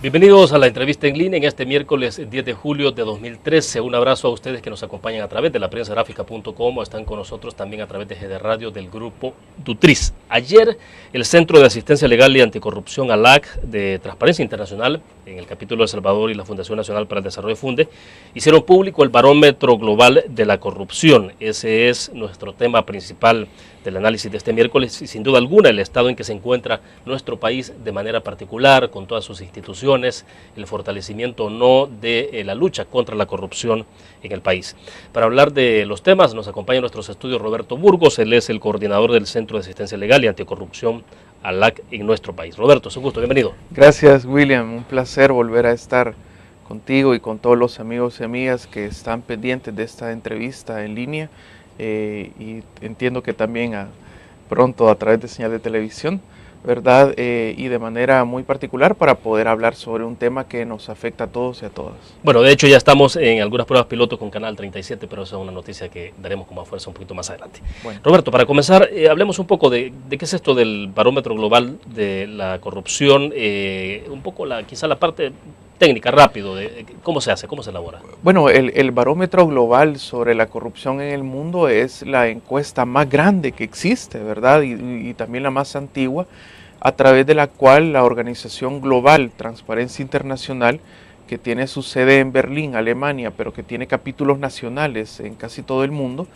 Bienvenidos a la entrevista en línea en este miércoles 10 de julio de 2013. Un abrazo a ustedes que nos acompañan a través de la prensagráfica.com o están con nosotros también a través de GD Radio del grupo Dutriz. Ayer el Centro de Asistencia Legal y Anticorrupción ALAC de Transparencia Internacional, en el capítulo de El Salvador y la Fundación Nacional para el Desarrollo FUNDE, hicieron público el barómetro global de la corrupción. Ese es nuestro tema principal del análisis de este miércoles y sin duda alguna el estado en que se encuentra nuestro país de manera particular, con todas sus instituciones, el fortalecimiento o no de la lucha contra la corrupción en el país. Para hablar de los temas nos acompaña en nuestros estudios Roberto Burgos, él es el coordinador del Centro de Asistencia Legal y Anticorrupción ALAC en nuestro país. Roberto, es un gusto, bienvenido. Gracias, William, un placer volver a estar contigo y con todos los amigos y amigas que están pendientes de esta entrevista en línea. Y entiendo que también pronto a través de señal de televisión, ¿verdad? Y de manera muy particular para poder hablar sobre un tema que nos afecta a todos y a todas. Bueno, de hecho ya estamos en algunas pruebas pilotos con Canal 37, pero esa es una noticia que daremos con más fuerza un poquito más adelante. Bueno. Roberto, para comenzar, hablemos un poco de qué es esto del barómetro global de la corrupción, un poco quizá la parte técnica, rápido, de cómo se hace, cómo se elabora. Bueno, el barómetro global sobre la corrupción en el mundo es la encuesta más grande que existe, ¿verdad? Y también la más antigua, a través de la cual la organización global Transparencia Internacional, que tiene su sede en Berlín, Alemania, pero que tiene capítulos nacionales en casi todo el mundo,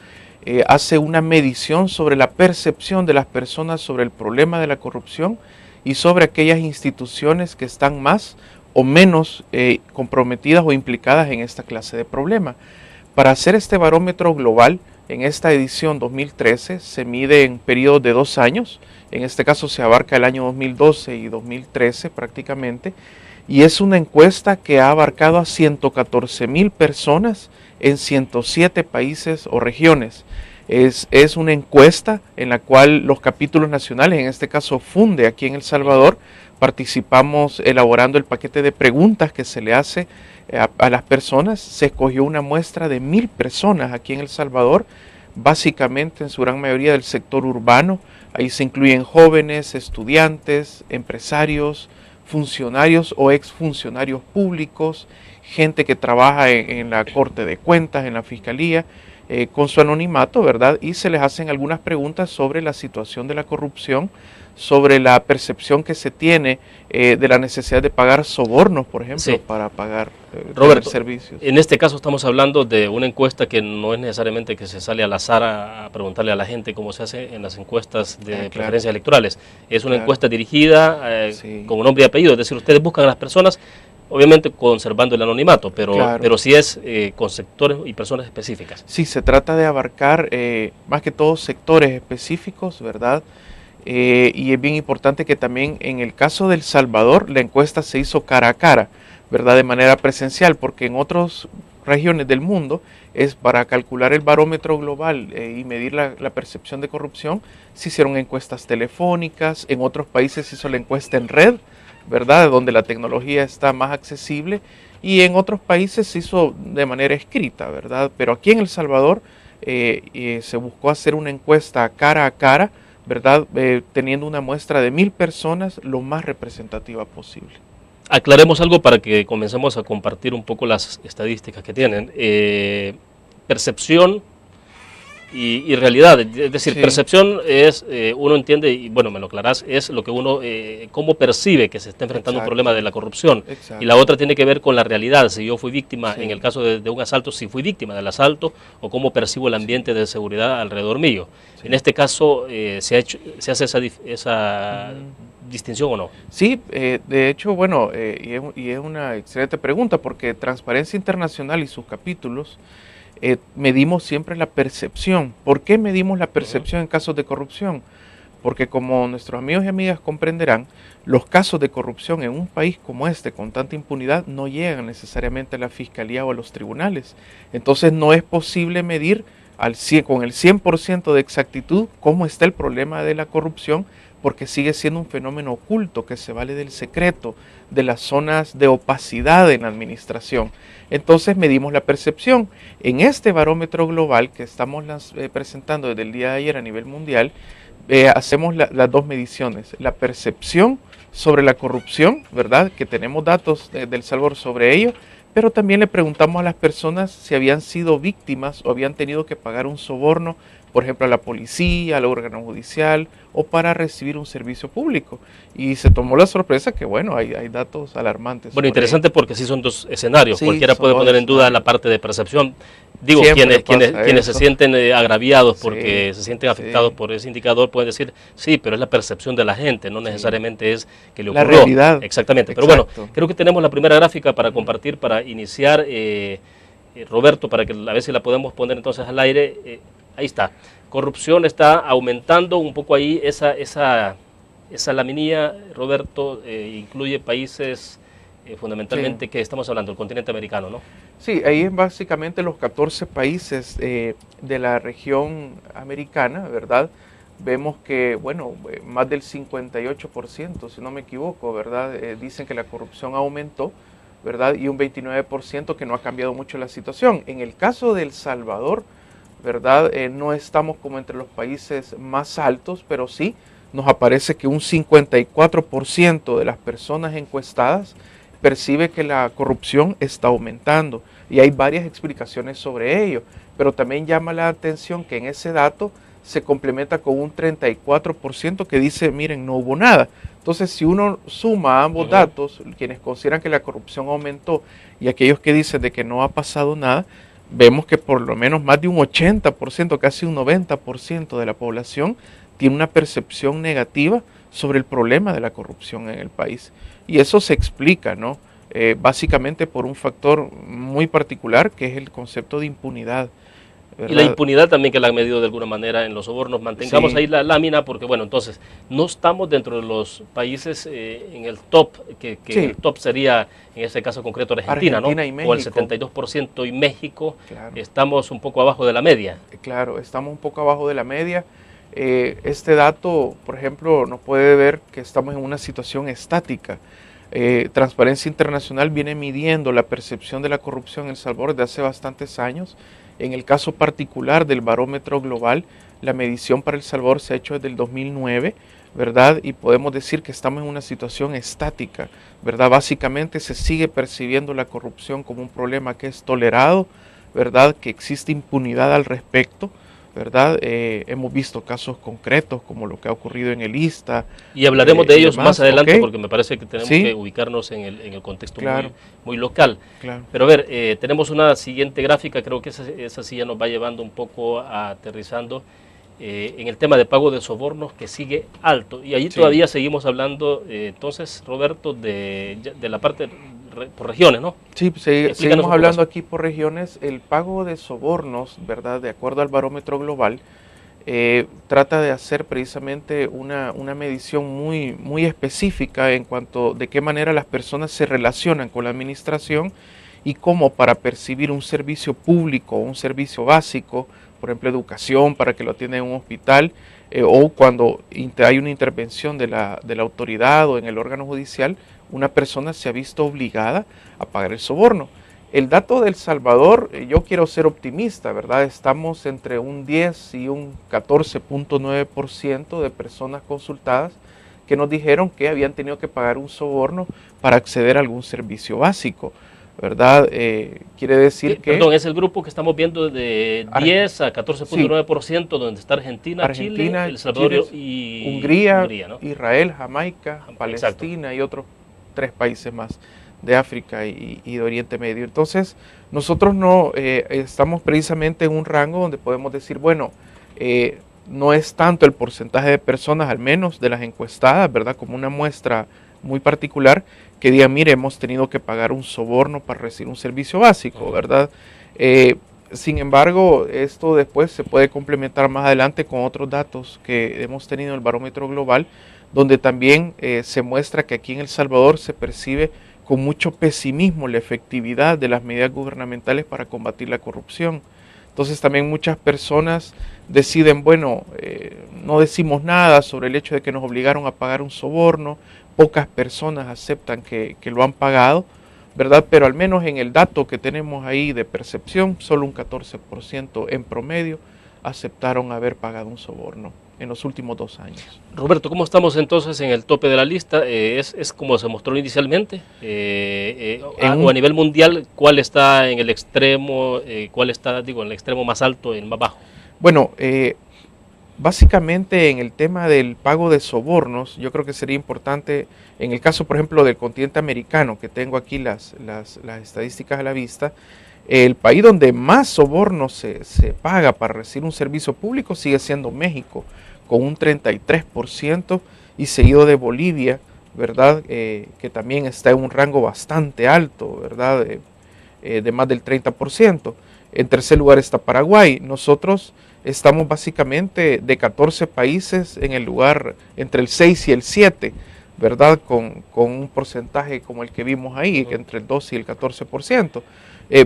hace una medición sobre la percepción de las personas sobre el problema de la corrupción y sobre aquellas instituciones que están más o menos comprometidas o implicadas en esta clase de problema. Para hacer este barómetro global, en esta edición 2013 se mide en periodos de 2 años, en este caso se abarca el año 2012 y 2013 prácticamente, y es una encuesta que ha abarcado a 114,000 personas en 107 países o regiones. Es una encuesta en la cual los capítulos nacionales, en este caso FUNDE aquí en El Salvador, participamos elaborando el paquete de preguntas que se le hace a las personas. Se escogió una muestra de 1,000 personas aquí en El Salvador, básicamente en su gran mayoría del sector urbano. Ahí se incluyen jóvenes, estudiantes, empresarios, funcionarios o exfuncionarios públicos, gente que trabaja en la Corte de Cuentas, en la Fiscalía, con su anonimato, ¿verdad? Y se les hacen algunas preguntas sobre la situación de la corrupción, sobre la percepción que se tiene de la necesidad de pagar sobornos, por ejemplo, sí, para pagar Roberto, servicios. En este caso estamos hablando de una encuesta que no es necesariamente que se sale al azar a preguntarle a la gente como se hace en las encuestas de preferencias electorales. Es una encuesta dirigida sí, con nombre y apellido, es decir, ustedes buscan a las personas, obviamente conservando el anonimato, pero sí es con sectores y personas específicas. Sí, se trata de abarcar más que todo sectores específicos, ¿verdad? Y es bien importante que también en el caso de El Salvador la encuesta se hizo cara a cara, ¿verdad? De manera presencial, porque en otras regiones del mundo es para calcular el barómetro global y medir la percepción de corrupción, se hicieron encuestas telefónicas, en otros países se hizo la encuesta en red, ¿verdad? Donde la tecnología está más accesible, y en otros países se hizo de manera escrita, ¿verdad? Pero aquí en El Salvador se buscó hacer una encuesta cara a cara, ¿verdad? Teniendo una muestra de 1,000 personas lo más representativa posible. Aclaremos algo para que comencemos a compartir un poco las estadísticas que tienen. Percepción y realidad, es decir, sí, percepción es, uno entiende, y bueno, me lo aclarás, es lo que uno, cómo percibe que se está enfrentando un problema de la corrupción. Exacto. Y la otra tiene que ver con la realidad, si yo fui víctima, sí, en el caso de un asalto, si fui víctima del asalto, o cómo percibo el ambiente de seguridad alrededor mío. Sí. En este caso, ¿se hace esa distinción o no? Sí, de hecho, bueno, y es una excelente pregunta, porque Transparencia Internacional y sus capítulos medimos siempre la percepción. ¿Por qué medimos la percepción en casos de corrupción? Porque como nuestros amigos y amigas comprenderán, los casos de corrupción en un país como este, con tanta impunidad, no llegan necesariamente a la fiscalía o a los tribunales. Entonces no es posible medir con el 100% de exactitud cómo está el problema de la corrupción, porque sigue siendo un fenómeno oculto que se vale del secreto, de las zonas de opacidad en la administración. Entonces medimos la percepción. En este barómetro global que estamos presentando desde el día de ayer a nivel mundial, hacemos las dos mediciones, la percepción sobre la corrupción, ¿verdad? Que tenemos datos de El Salvador sobre ello, pero también le preguntamos a las personas si habían sido víctimas o habían tenido que pagar un soborno, por ejemplo, a la policía, al órgano judicial o para recibir un servicio público. Y se tomó la sorpresa que, bueno, hay datos alarmantes. Bueno, interesante porque sí son dos escenarios. Sí, cualquiera puede poner en duda la parte de percepción. Digo, quienes se sienten agraviados porque se sienten afectados por ese indicador pueden decir, sí, pero es la percepción de la gente, no necesariamente es que le ocurrió. La realidad. Exactamente. Pero bueno, creo que tenemos la primera gráfica para compartir, para iniciar. Roberto, para que a ver si la podemos poner entonces al aire. Ahí está. Corrupción está aumentando un poco ahí. Esa laminilla, Roberto, incluye países fundamentalmente que estamos hablando, del continente americano, ¿no? Sí, ahí es básicamente los 14 países de la región americana, ¿verdad? Vemos que, bueno, más del 58%, si no me equivoco, ¿verdad? Dicen que la corrupción aumentó, ¿verdad? Y un 29% que no ha cambiado mucho la situación. En el caso de El Salvador, ¿verdad? No estamos como entre los países más altos, pero sí nos aparece que un 54% de las personas encuestadas percibe que la corrupción está aumentando y hay varias explicaciones sobre ello, pero también llama la atención que en ese dato se complementa con un 34% que dice, miren, no hubo nada. Entonces, si uno suma ambos datos, quienes consideran que la corrupción aumentó y aquellos que dicen de que no ha pasado nada, vemos que por lo menos más de un 80%, casi un 90% de la población tiene una percepción negativa sobre el problema de la corrupción en el país. Y eso se explica, ¿no? Básicamente por un factor muy particular que es el concepto de impunidad, ¿verdad? Y la impunidad también que la han medido de alguna manera en los sobornos. Mantengamos ahí la lámina porque, bueno, entonces no estamos dentro de los países en el top, que el top sería en este caso concreto Argentina, ¿no? Y México. O el 72% y México, estamos un poco abajo de la media. Claro, estamos un poco abajo de la media. Este dato, por ejemplo, nos puede ver que estamos en una situación estática. Transparencia Internacional viene midiendo la percepción de la corrupción en El Salvador desde hace bastantes años. En el caso particular del barómetro global, la medición para El Salvador se ha hecho desde el 2009, ¿verdad? Y podemos decir que estamos en una situación estática, ¿verdad? Básicamente se sigue percibiendo la corrupción como un problema que es tolerado, ¿verdad? Que existe impunidad al respecto, ¿verdad? Hemos visto casos concretos como lo que ha ocurrido en el ISTA. Y hablaremos de ellos más adelante porque me parece que tenemos que ubicarnos en el contexto muy local. Pero a ver, tenemos una siguiente gráfica, creo que esa sí ya nos va llevando un poco a aterrizando en el tema de pago de sobornos que sigue alto. Y allí todavía seguimos hablando, entonces, Roberto, de la parte por regiones, ¿no? Sí, seguimos hablando aquí por regiones. El pago de sobornos, ¿verdad? De acuerdo al barómetro global, trata de hacer precisamente una medición muy específica en cuanto de qué manera las personas se relacionan con la administración y cómo para percibir un servicio público, un servicio básico, por ejemplo, educación para que lo atienda en un hospital, o cuando hay una intervención de la autoridad o en el órgano judicial, una persona se ha visto obligada a pagar el soborno. El dato de El Salvador, yo quiero ser optimista, ¿verdad? Estamos entre un 10 y un 14.9% de personas consultadas que nos dijeron que habían tenido que pagar un soborno para acceder a algún servicio básico, ¿verdad? Quiere decir que... Perdón, es el grupo que estamos viendo de 10 a 14.9%, donde está Argentina, Chile, El Salvador y Hungría, ¿no? Israel, Jamaica, Palestina y otros 3 países más de África y de Oriente Medio. Entonces, nosotros no estamos precisamente en un rango donde podemos decir, bueno, no es tanto el porcentaje de personas, al menos de las encuestadas, ¿verdad? Como una muestra muy particular, que digan, mire, hemos tenido que pagar un soborno para recibir un servicio básico, ¿verdad? Sin embargo, esto después se puede complementar más adelante con otros datos que hemos tenido en el barómetro global, donde también se muestra que aquí en El Salvador se percibe con mucho pesimismo la efectividad de las medidas gubernamentales para combatir la corrupción. Entonces también muchas personas deciden, bueno, no decimos nada sobre el hecho de que nos obligaron a pagar un soborno, pocas personas aceptan que lo han pagado, ¿verdad? Pero al menos en el dato que tenemos ahí de percepción, solo un 14% en promedio aceptaron haber pagado un soborno. en los últimos 2 años. Roberto, ¿cómo estamos entonces en el tope de la lista? ¿Es como se mostró inicialmente? O a nivel mundial, ¿cuál está en el extremo, cuál está, en el extremo más alto y el más bajo? Bueno, básicamente en el tema del pago de sobornos, yo creo que sería importante, en el caso por ejemplo del continente americano, que tengo aquí las estadísticas a la vista, el país donde más sobornos se paga para recibir un servicio público sigue siendo México, con un 33%, y seguido de Bolivia, ¿verdad? Que también está en un rango bastante alto, ¿verdad? De más del 30%. En tercer lugar está Paraguay. Nosotros estamos básicamente de 14 países en el lugar entre el 6 y el 7, ¿verdad? Con un porcentaje como el que vimos ahí, entre el 12 y el 14%.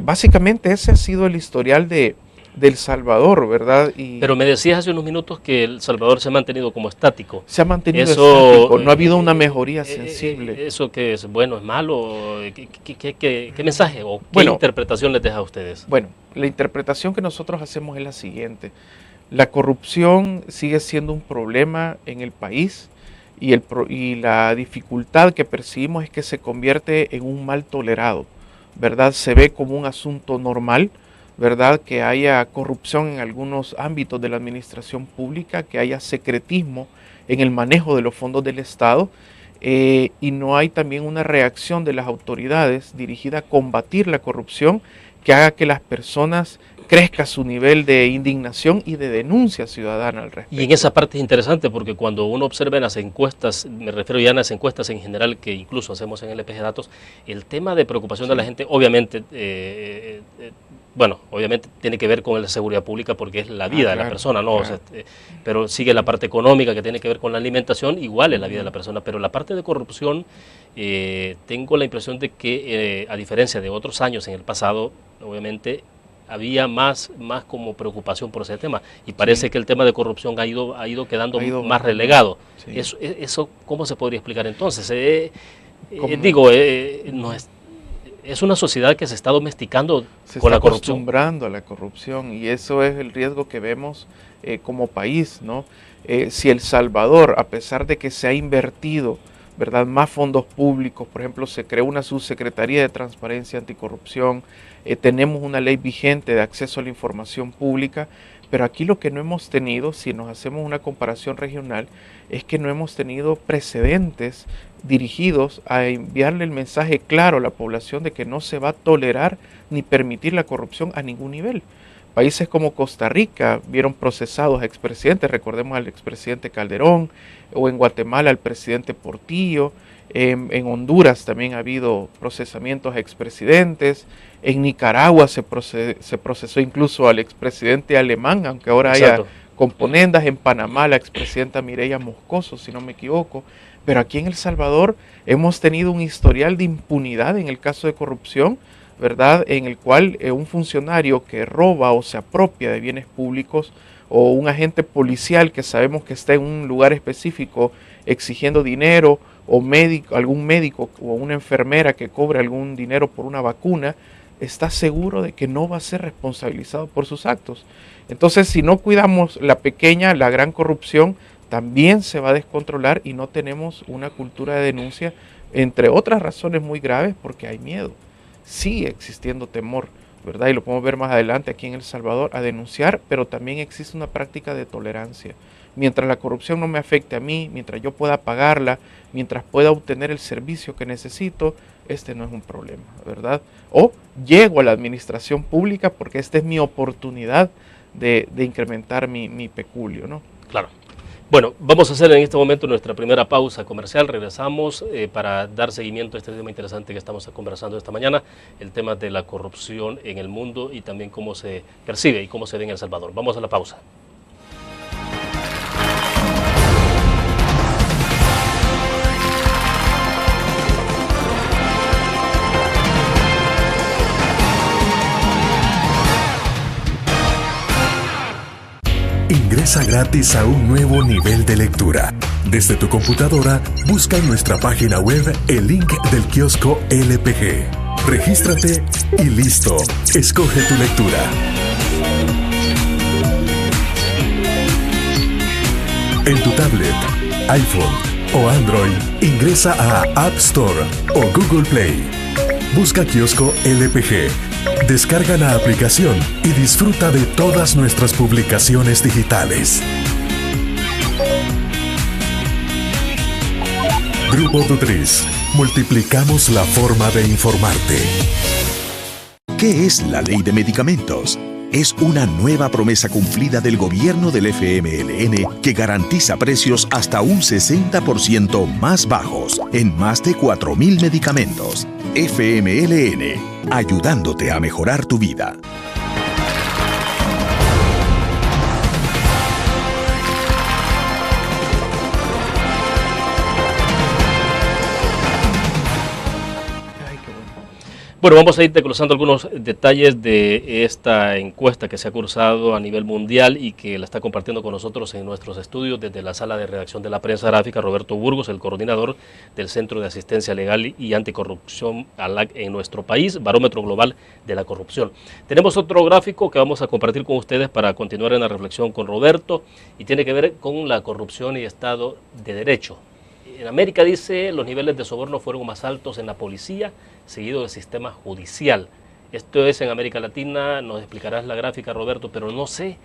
Básicamente ese ha sido el historial de El Salvador, ¿verdad? Pero me decías hace unos minutos que El Salvador se ha mantenido como estático. Se ha mantenido estático, no ha habido una mejoría sensible. ¿Eso qué es? ¿Bueno, es malo? ¿Qué mensaje o qué interpretación les deja a ustedes? Bueno, la interpretación que nosotros hacemos es la siguiente. La corrupción sigue siendo un problema en el país y la dificultad que percibimos es que se convierte en un mal tolerado, ¿verdad? Se ve como un asunto normal, ¿verdad? Que haya corrupción en algunos ámbitos de la administración pública, que haya secretismo en el manejo de los fondos del Estado, y no hay también una reacción de las autoridades dirigida a combatir la corrupción que haga que las personas crezca su nivel de indignación y de denuncia ciudadana al respecto. Y en esa parte es interesante porque cuando uno observa en las encuestas, me refiero ya a las encuestas en general que incluso hacemos en LPG Datos, el tema de preocupación de la gente obviamente, obviamente tiene que ver con la seguridad pública porque es la vida de la persona, ¿no? Claro. O sea, pero sigue la parte económica que tiene que ver con la alimentación, igual es la vida de la persona, pero la parte de corrupción, tengo la impresión de que a diferencia de otros años en el pasado, obviamente había más como preocupación por ese tema y parece que el tema de corrupción ha ido quedando más relegado. Sí. Eso ¿cómo se podría explicar entonces? No es una sociedad que se está domesticando con la corrupción. Se está acostumbrando a la corrupción y eso es el riesgo que vemos como país, ¿no? Si El Salvador, a pesar de que se ha invertido, ¿verdad?, más fondos públicos, por ejemplo, se creó una subsecretaría de transparencia anticorrupción, tenemos una ley vigente de acceso a la información pública, pero aquí lo que no hemos tenido, si nos hacemos una comparación regional, es que no hemos tenido precedentes dirigidos a enviarle el mensaje claro a la población de que no se va a tolerar ni permitir la corrupción a ningún nivel. Países como Costa Rica vieron procesados a expresidentes, recordemos al expresidente Calderón, o en Guatemala al presidente Portillo, en Honduras también ha habido procesamientos a expresidentes, en Nicaragua se procesó incluso al expresidente alemán, aunque ahora haya componendas, en Panamá la expresidenta Mireya Moscoso, si no me equivoco, pero aquí en El Salvador hemos tenido un historial de impunidad en el caso de corrupción, ¿verdad?, en el cual un funcionario que roba o se apropia de bienes públicos o un agente policial que sabemos que está en un lugar específico exigiendo dinero o algún médico o una enfermera que cobre algún dinero por una vacuna, está seguro de que no va a ser responsabilizado por sus actos. Entonces, si no cuidamos la gran corrupción, también se va a descontrolar y no tenemos una cultura de denuncia, entre otras razones muy graves, porque hay miedo. Sigue existiendo temor, ¿verdad? Y lo podemos ver más adelante aquí en El Salvador, a denunciar, pero también existe una práctica de tolerancia. Mientras la corrupción no me afecte a mí, mientras yo pueda pagarla, mientras pueda obtener el servicio que necesito, este no es un problema, ¿verdad? O llego a la administración pública porque esta es mi oportunidad de incrementar mi peculio, ¿no? Claro. Bueno, vamos a hacer en este momento nuestra primera pausa comercial. Regresamos para dar seguimiento a este tema interesante que estamos conversando esta mañana, el tema de la corrupción en el mundo y también cómo se percibe y cómo se ve en El Salvador. Vamos a la pausa. Ingresa gratis a un nuevo nivel de lectura. Desde tu computadora, busca en nuestra página web el link del kiosco LPG. Regístrate y listo. Escoge tu lectura. En tu tablet, iPhone o Android, ingresa a App Store o Google Play. Busca Kiosco LPG. Descarga la aplicación y disfruta de todas nuestras publicaciones digitales. Grupo Dutriz. Multiplicamos la forma de informarte. ¿Qué es la Ley de Medicamentos? Es una nueva promesa cumplida del gobierno del FMLN que garantiza precios hasta un 60% más bajos en más de 4.000 medicamentos. FMLN, ayudándote a mejorar tu vida. Bueno, vamos a ir desglosando algunos detalles de esta encuesta que se ha cursado a nivel mundial y que la está compartiendo con nosotros en nuestros estudios desde la sala de redacción de la prensa gráfica, Roberto Burgos, el coordinador del Centro de Asistencia Legal y Anticorrupción ALAC en nuestro país, Barómetro Global de la Corrupción. Tenemos otro gráfico que vamos a compartir con ustedes para continuar en la reflexión con Roberto y tiene que ver con la corrupción y Estado de Derecho. En América, dice, los niveles de soborno fueron más altos en la policía, seguido del sistema judicial. Esto es en América Latina, nos explicarás la gráfica, Roberto, pero no sé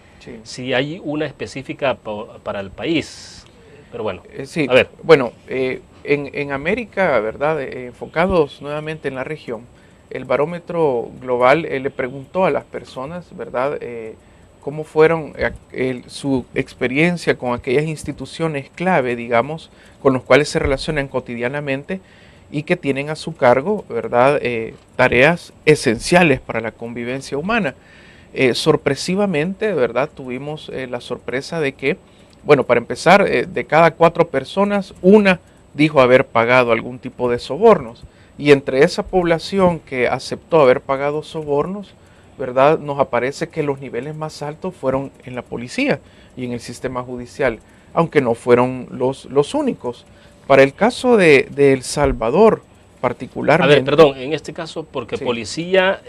si hay una específica para el país. Pero bueno, sí, a ver. Bueno, en América, ¿verdad? Enfocados nuevamente en la región, el Barómetro Global le preguntó a las personas, ¿verdad? Cómo fueron su experiencia con aquellas instituciones clave, digamos, con los cuales se relacionan cotidianamente y que tienen a su cargo, ¿verdad?, tareas esenciales para la convivencia humana. Sorpresivamente, ¿verdad?, tuvimos la sorpresa de que, bueno, para empezar, de cada 4 personas, una dijo haber pagado algún tipo de sobornos. Y entre esa población que aceptó haber pagado sobornos, ¿verdad?, nos aparece que los niveles más altos fueron en la policía y en el sistema judicial, aunque no fueron los únicos. Para el caso de El Salvador, particularmente... A ver, perdón, en este caso, porque sí. Policía,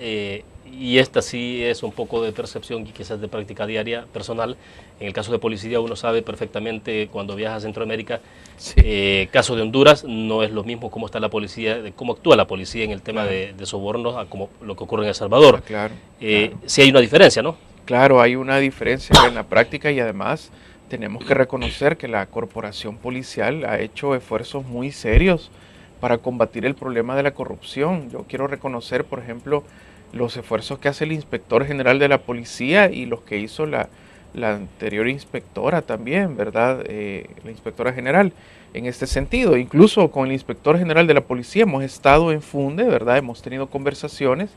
y esta sí es un poco de percepción y quizás de práctica diaria personal, en el caso de policía uno sabe perfectamente cuando viaja a Centroamérica, sí. Caso de Honduras, no es lo mismo cómo está la policía, de cómo actúa la policía en el tema de sobornos a como lo que ocurre en El Salvador. Claro. Sí hay una diferencia, ¿no? Claro, hay una diferencia en la práctica y además tenemos que reconocer que la corporación policial ha hecho esfuerzos muy serios para combatir el problema de la corrupción. Yo quiero reconocer, por ejemplo, los esfuerzos que hace el inspector general de la policía y los que hizo la anterior inspectora también, ¿verdad? La inspectora general en este sentido. Incluso con el inspector general de la policía hemos estado en funde, ¿verdad? Hemos tenido conversaciones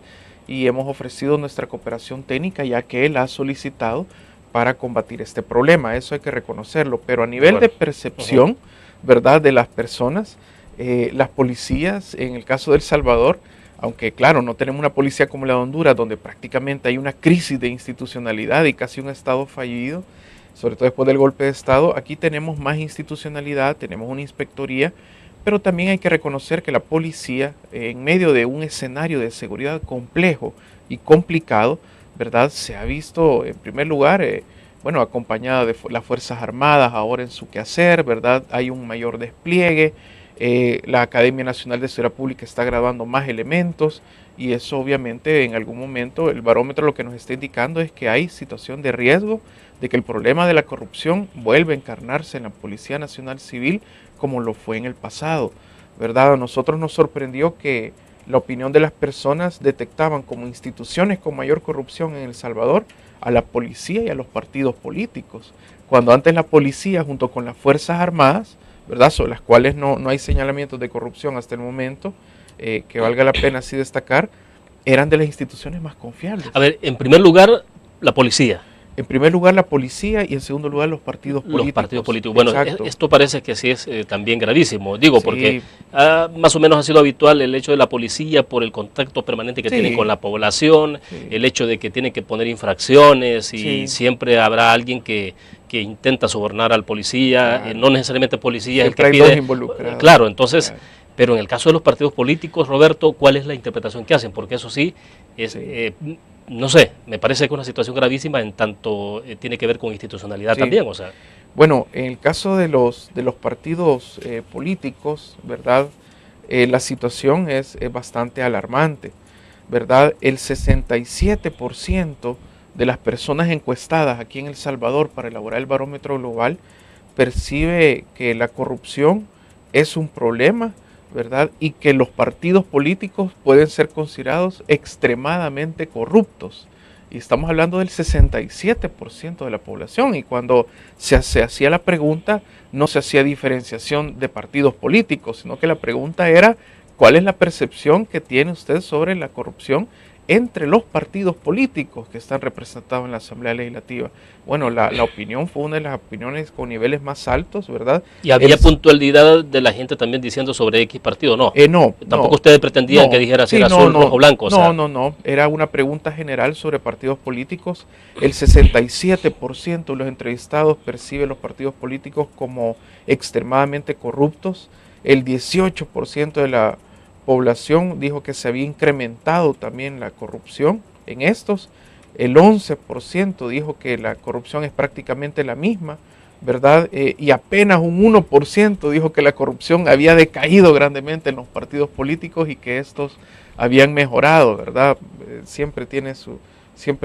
y hemos ofrecido nuestra cooperación técnica ya que él ha solicitado para combatir este problema. Eso hay que reconocerlo. Pero a nivel de percepción, ¿verdad?, de las personas, las policías, en el caso de El Salvador, aunque claro, no tenemos una policía como la de Honduras, donde prácticamente hay una crisis de institucionalidad y casi un Estado fallido, sobre todo después del golpe de Estado, aquí tenemos más institucionalidad, tenemos una inspectoría, pero también hay que reconocer que la policía, en medio de un escenario de seguridad complejo y complicado, ¿verdad?, se ha visto, en primer lugar, bueno, acompañada de las Fuerzas Armadas ahora en su quehacer, ¿verdad? Hay un mayor despliegue. La Academia Nacional de Seguridad Pública está graduando más elementos y eso obviamente en algún momento el barómetro lo que nos está indicando es que hay situación de riesgo de que el problema de la corrupción vuelva a encarnarse en la Policía Nacional Civil como lo fue en el pasado, ¿verdad? A nosotros nos sorprendió que la opinión de las personas detectaban como instituciones con mayor corrupción en El Salvador a la policía y a los partidos políticos, cuando antes la policía junto con las Fuerzas Armadas, ¿verdad?, sobre las cuales no hay señalamientos de corrupción hasta el momento, que valga la pena así destacar, eran de las instituciones más confiables. A ver, en primer lugar, la policía. En primer lugar la policía y en segundo lugar los partidos políticos. Los partidos políticos. Bueno, esto parece que sí es también gravísimo, digo, sí. Porque más o menos ha sido habitual el hecho de la policía por el contacto permanente que tienen con la población, el hecho de que tienen que poner infracciones y siempre habrá alguien que intenta sobornar al policía, no necesariamente policía es el que pide. Claro, entonces, pero en el caso de los partidos políticos, Roberto, ¿cuál es la interpretación que hacen? Porque eso sí es... no sé, me parece que es una situación gravísima en tanto tiene que ver con institucionalidad también, o sea. Bueno, en el caso de los partidos políticos, ¿verdad? La situación es bastante alarmante, ¿verdad? El 67% de las personas encuestadas aquí en El Salvador para elaborar el barómetro global percibe que la corrupción es un problema, ¿verdad? Y que los partidos políticos pueden ser considerados extremadamente corruptos. Y estamos hablando del 67% de la población. Y cuando se hacía la pregunta, no se hacía diferenciación de partidos políticos, sino que la pregunta era, ¿cuál es la percepción que tiene usted sobre la corrupción entre los partidos políticos que están representados en la Asamblea Legislativa? Bueno, la opinión fue una de las opiniones con niveles más altos, ¿verdad? Y había puntualidad de la gente también diciendo sobre X partido, ¿no? No. Tampoco ustedes pretendían que dijera si era azul, rojo, blanco. O sea. No. Era una pregunta general sobre partidos políticos. El 67% de los entrevistados percibe los partidos políticos como extremadamente corruptos. El 18% de la población dijo que se había incrementado también la corrupción en estos. El 11% dijo que la corrupción es prácticamente la misma, ¿verdad? Y apenas un 1% dijo que la corrupción había decaído grandemente en los partidos políticos y que estos habían mejorado, ¿verdad? Siempre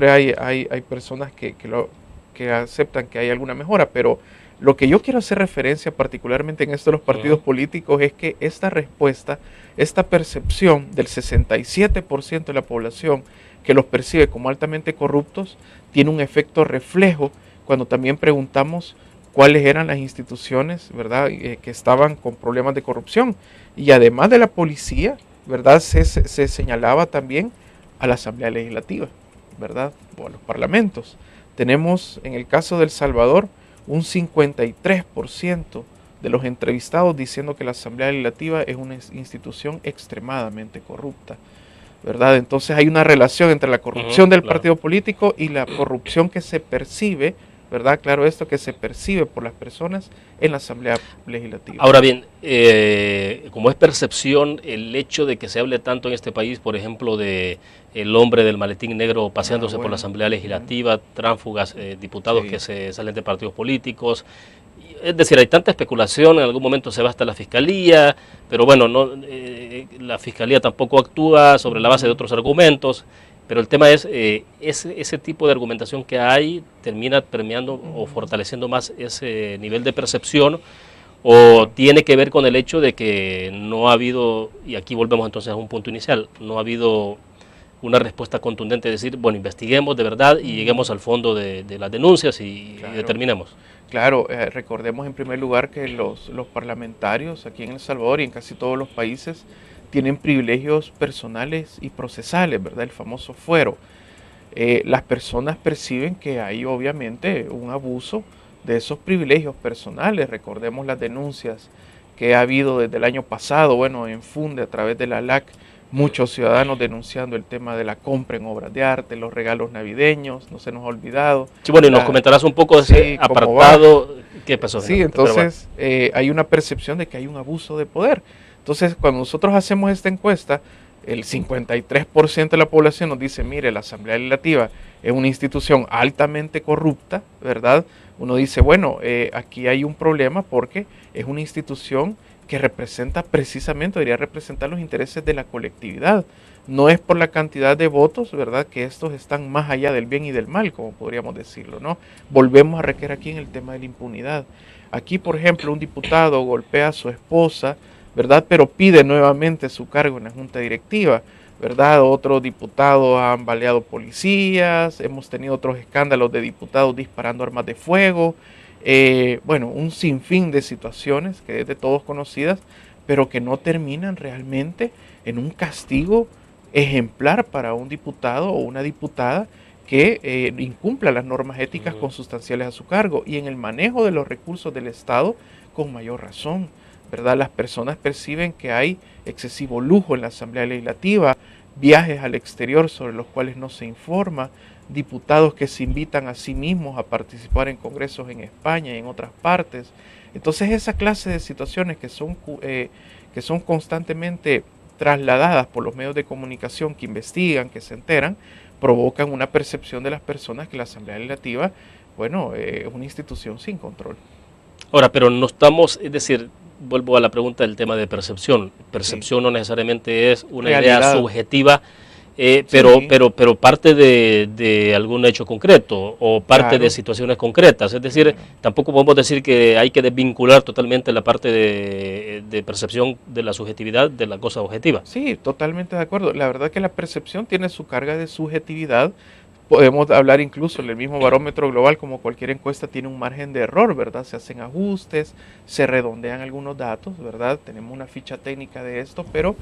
hay personas que aceptan que hay alguna mejora, pero lo que yo quiero hacer referencia particularmente en esto de los partidos políticos es que esta respuesta, esta percepción del 67% de la población que los percibe como altamente corruptos, tiene un efecto reflejo cuando también preguntamos cuáles eran las instituciones, ¿verdad?, que estaban con problemas de corrupción. Y además de la policía, ¿verdad?, se señalaba también a la Asamblea Legislativa, ¿verdad?, o a los parlamentos. Tenemos, en el caso de El Salvador, un 53% de los entrevistados diciendo que la Asamblea Legislativa es una institución extremadamente corrupta, ¿verdad? Entonces hay una relación entre la corrupción del partido político y la corrupción que se percibe, ¿verdad? Claro, esto que se percibe por las personas en la Asamblea Legislativa. Ahora bien, como es percepción, el hecho de que se hable tanto en este país, por ejemplo, de el hombre del maletín negro paseándose por la Asamblea Legislativa, tránsfugas, diputados que se salen de partidos políticos. Es decir, hay tanta especulación, en algún momento se va hasta la Fiscalía, pero bueno, la Fiscalía tampoco actúa sobre la base de otros argumentos, pero el tema es, ese tipo de argumentación que hay termina premiando o fortaleciendo más ese nivel de percepción, o tiene que ver con el hecho de que no ha habido, y aquí volvemos entonces a un punto inicial, no ha habido una respuesta contundente de decir, bueno, investiguemos de verdad y lleguemos al fondo de las denuncias y determinemos. Claro, recordemos en primer lugar que los parlamentarios aquí en El Salvador y en casi todos los países tienen privilegios personales y procesales, ¿verdad? El famoso fuero. Las personas perciben que hay obviamente un abuso de esos privilegios personales. Recordemos las denuncias que ha habido desde el año pasado, bueno, en Funde a través de la LAC, muchos ciudadanos denunciando el tema de la compra en obras de arte, los regalos navideños, no se nos ha olvidado. Sí, bueno, y nos comentarás un poco de ese apartado, ¿qué pasó? Sí, entonces hay una percepción de que hay un abuso de poder. Entonces, cuando nosotros hacemos esta encuesta, el 53% de la población nos dice, mire, la Asamblea Legislativa es una institución altamente corrupta, ¿verdad? Uno dice, bueno, aquí hay un problema porque es una institución que representa precisamente, debería representar los intereses de la colectividad. No es por la cantidad de votos, ¿verdad?, que estos están más allá del bien y del mal, como podríamos decirlo, ¿no? Volvemos a recaer aquí en el tema de la impunidad. Aquí, por ejemplo, un diputado golpea a su esposa, ¿verdad?, pero pide nuevamente su cargo en la junta directiva, ¿verdad? Otros diputados han baleado policías, hemos tenido otros escándalos de diputados disparando armas de fuego, bueno, un sinfín de situaciones que es de todos conocidas, pero que no terminan realmente en un castigo ejemplar para un diputado o una diputada que incumpla las normas éticas consustanciales a su cargo, y en el manejo de los recursos del Estado con mayor razón, ¿verdad? Las personas perciben que hay excesivo lujo en la Asamblea Legislativa, viajes al exterior sobre los cuales no se informa, diputados que se invitan a sí mismos a participar en congresos en España y en otras partes. Entonces esa clase de situaciones que son constantemente trasladadas por los medios de comunicación que investigan, que se enteran, provocan una percepción de las personas que la Asamblea Legislativa, bueno, es una institución sin control. Ahora, pero no estamos, es decir, vuelvo a la pregunta del tema de percepción. Percepción no necesariamente es una idea subjetiva, pero parte de algún hecho concreto o parte de situaciones concretas. Es decir, tampoco podemos decir que hay que desvincular totalmente la parte de percepción de la subjetividad de la cosa objetiva. Sí, totalmente de acuerdo. La verdad que la percepción tiene su carga de subjetividad. Podemos hablar incluso, el mismo barómetro global, como cualquier encuesta, tiene un margen de error, ¿verdad? Se hacen ajustes, se redondean algunos datos, ¿verdad? Tenemos una ficha técnica de esto, pero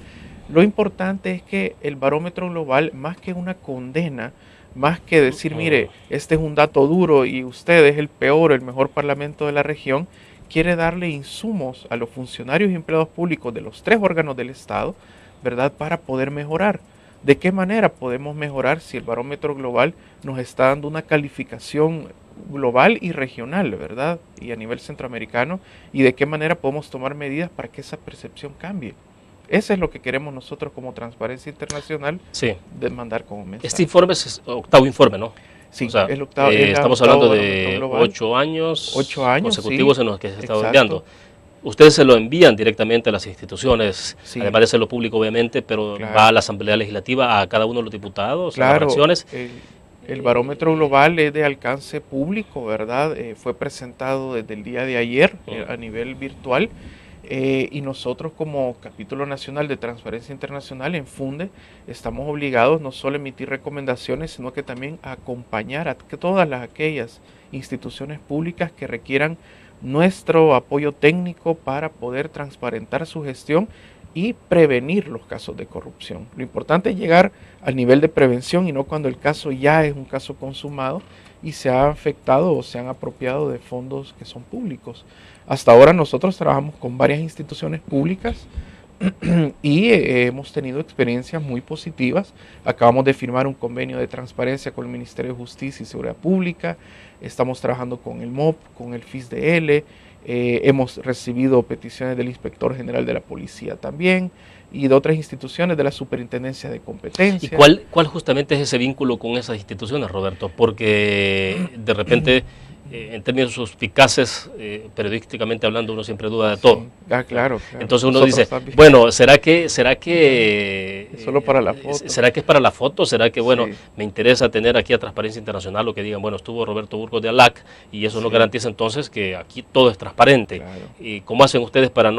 lo importante es que el barómetro global, más que una condena, más que decir, mire, este es un dato duro y usted es el peor o el mejor parlamento de la región, quiere darle insumos a los funcionarios y empleados públicos de los 3 órganos del Estado, ¿verdad? Para poder mejorar. ¿De qué manera podemos mejorar si el barómetro global nos está dando una calificación global y regional, ¿verdad? Y a nivel centroamericano, y de qué manera podemos tomar medidas para que esa percepción cambie? Eso es lo que queremos nosotros como Transparencia Internacional demandar como mensaje. Este informe es octavo informe, ¿no? Sí, o sea, el octavo, estamos hablando de 8 años consecutivos en los que se está enviando. Ustedes se lo envían directamente a las instituciones, además de hacerlo público obviamente, pero va a la Asamblea Legislativa, a cada uno de los diputados, a las fracciones. El barómetro global es de alcance público, ¿verdad? Fue presentado desde el día de ayer a nivel virtual. Y nosotros como capítulo nacional de Transparencia Internacional en FUNDE estamos obligados no solo a emitir recomendaciones, sino que también a acompañar a todas aquellas instituciones públicas que requieran nuestro apoyo técnico para poder transparentar su gestión y prevenir los casos de corrupción. Lo importante es llegar al nivel de prevención y no cuando el caso ya es un caso consumado y se ha afectado o se han apropiado de fondos que son públicos. Hasta ahora nosotros trabajamos con varias instituciones públicas y hemos tenido experiencias muy positivas. Acabamos de firmar un convenio de transparencia con el Ministerio de Justicia y Seguridad Pública. Estamos trabajando con el MOP, con el FISDL. Hemos recibido peticiones del Inspector General de la Policía también y de otras instituciones de la Superintendencia de Competencia. ¿Y cuál justamente es ese vínculo con esas instituciones, Roberto? Porque de repente, en términos suspicaces, periodísticamente hablando, uno siempre duda de todo. Claro. Entonces uno dice, bueno, ¿será que es solo para la foto? ¿Será que es para la foto? ¿Será que, bueno, me interesa tener aquí a Transparencia Internacional o que digan, bueno, estuvo Roberto Burgos de ALAC y eso no garantiza entonces que aquí todo es transparente? Claro. ¿Y cómo hacen ustedes para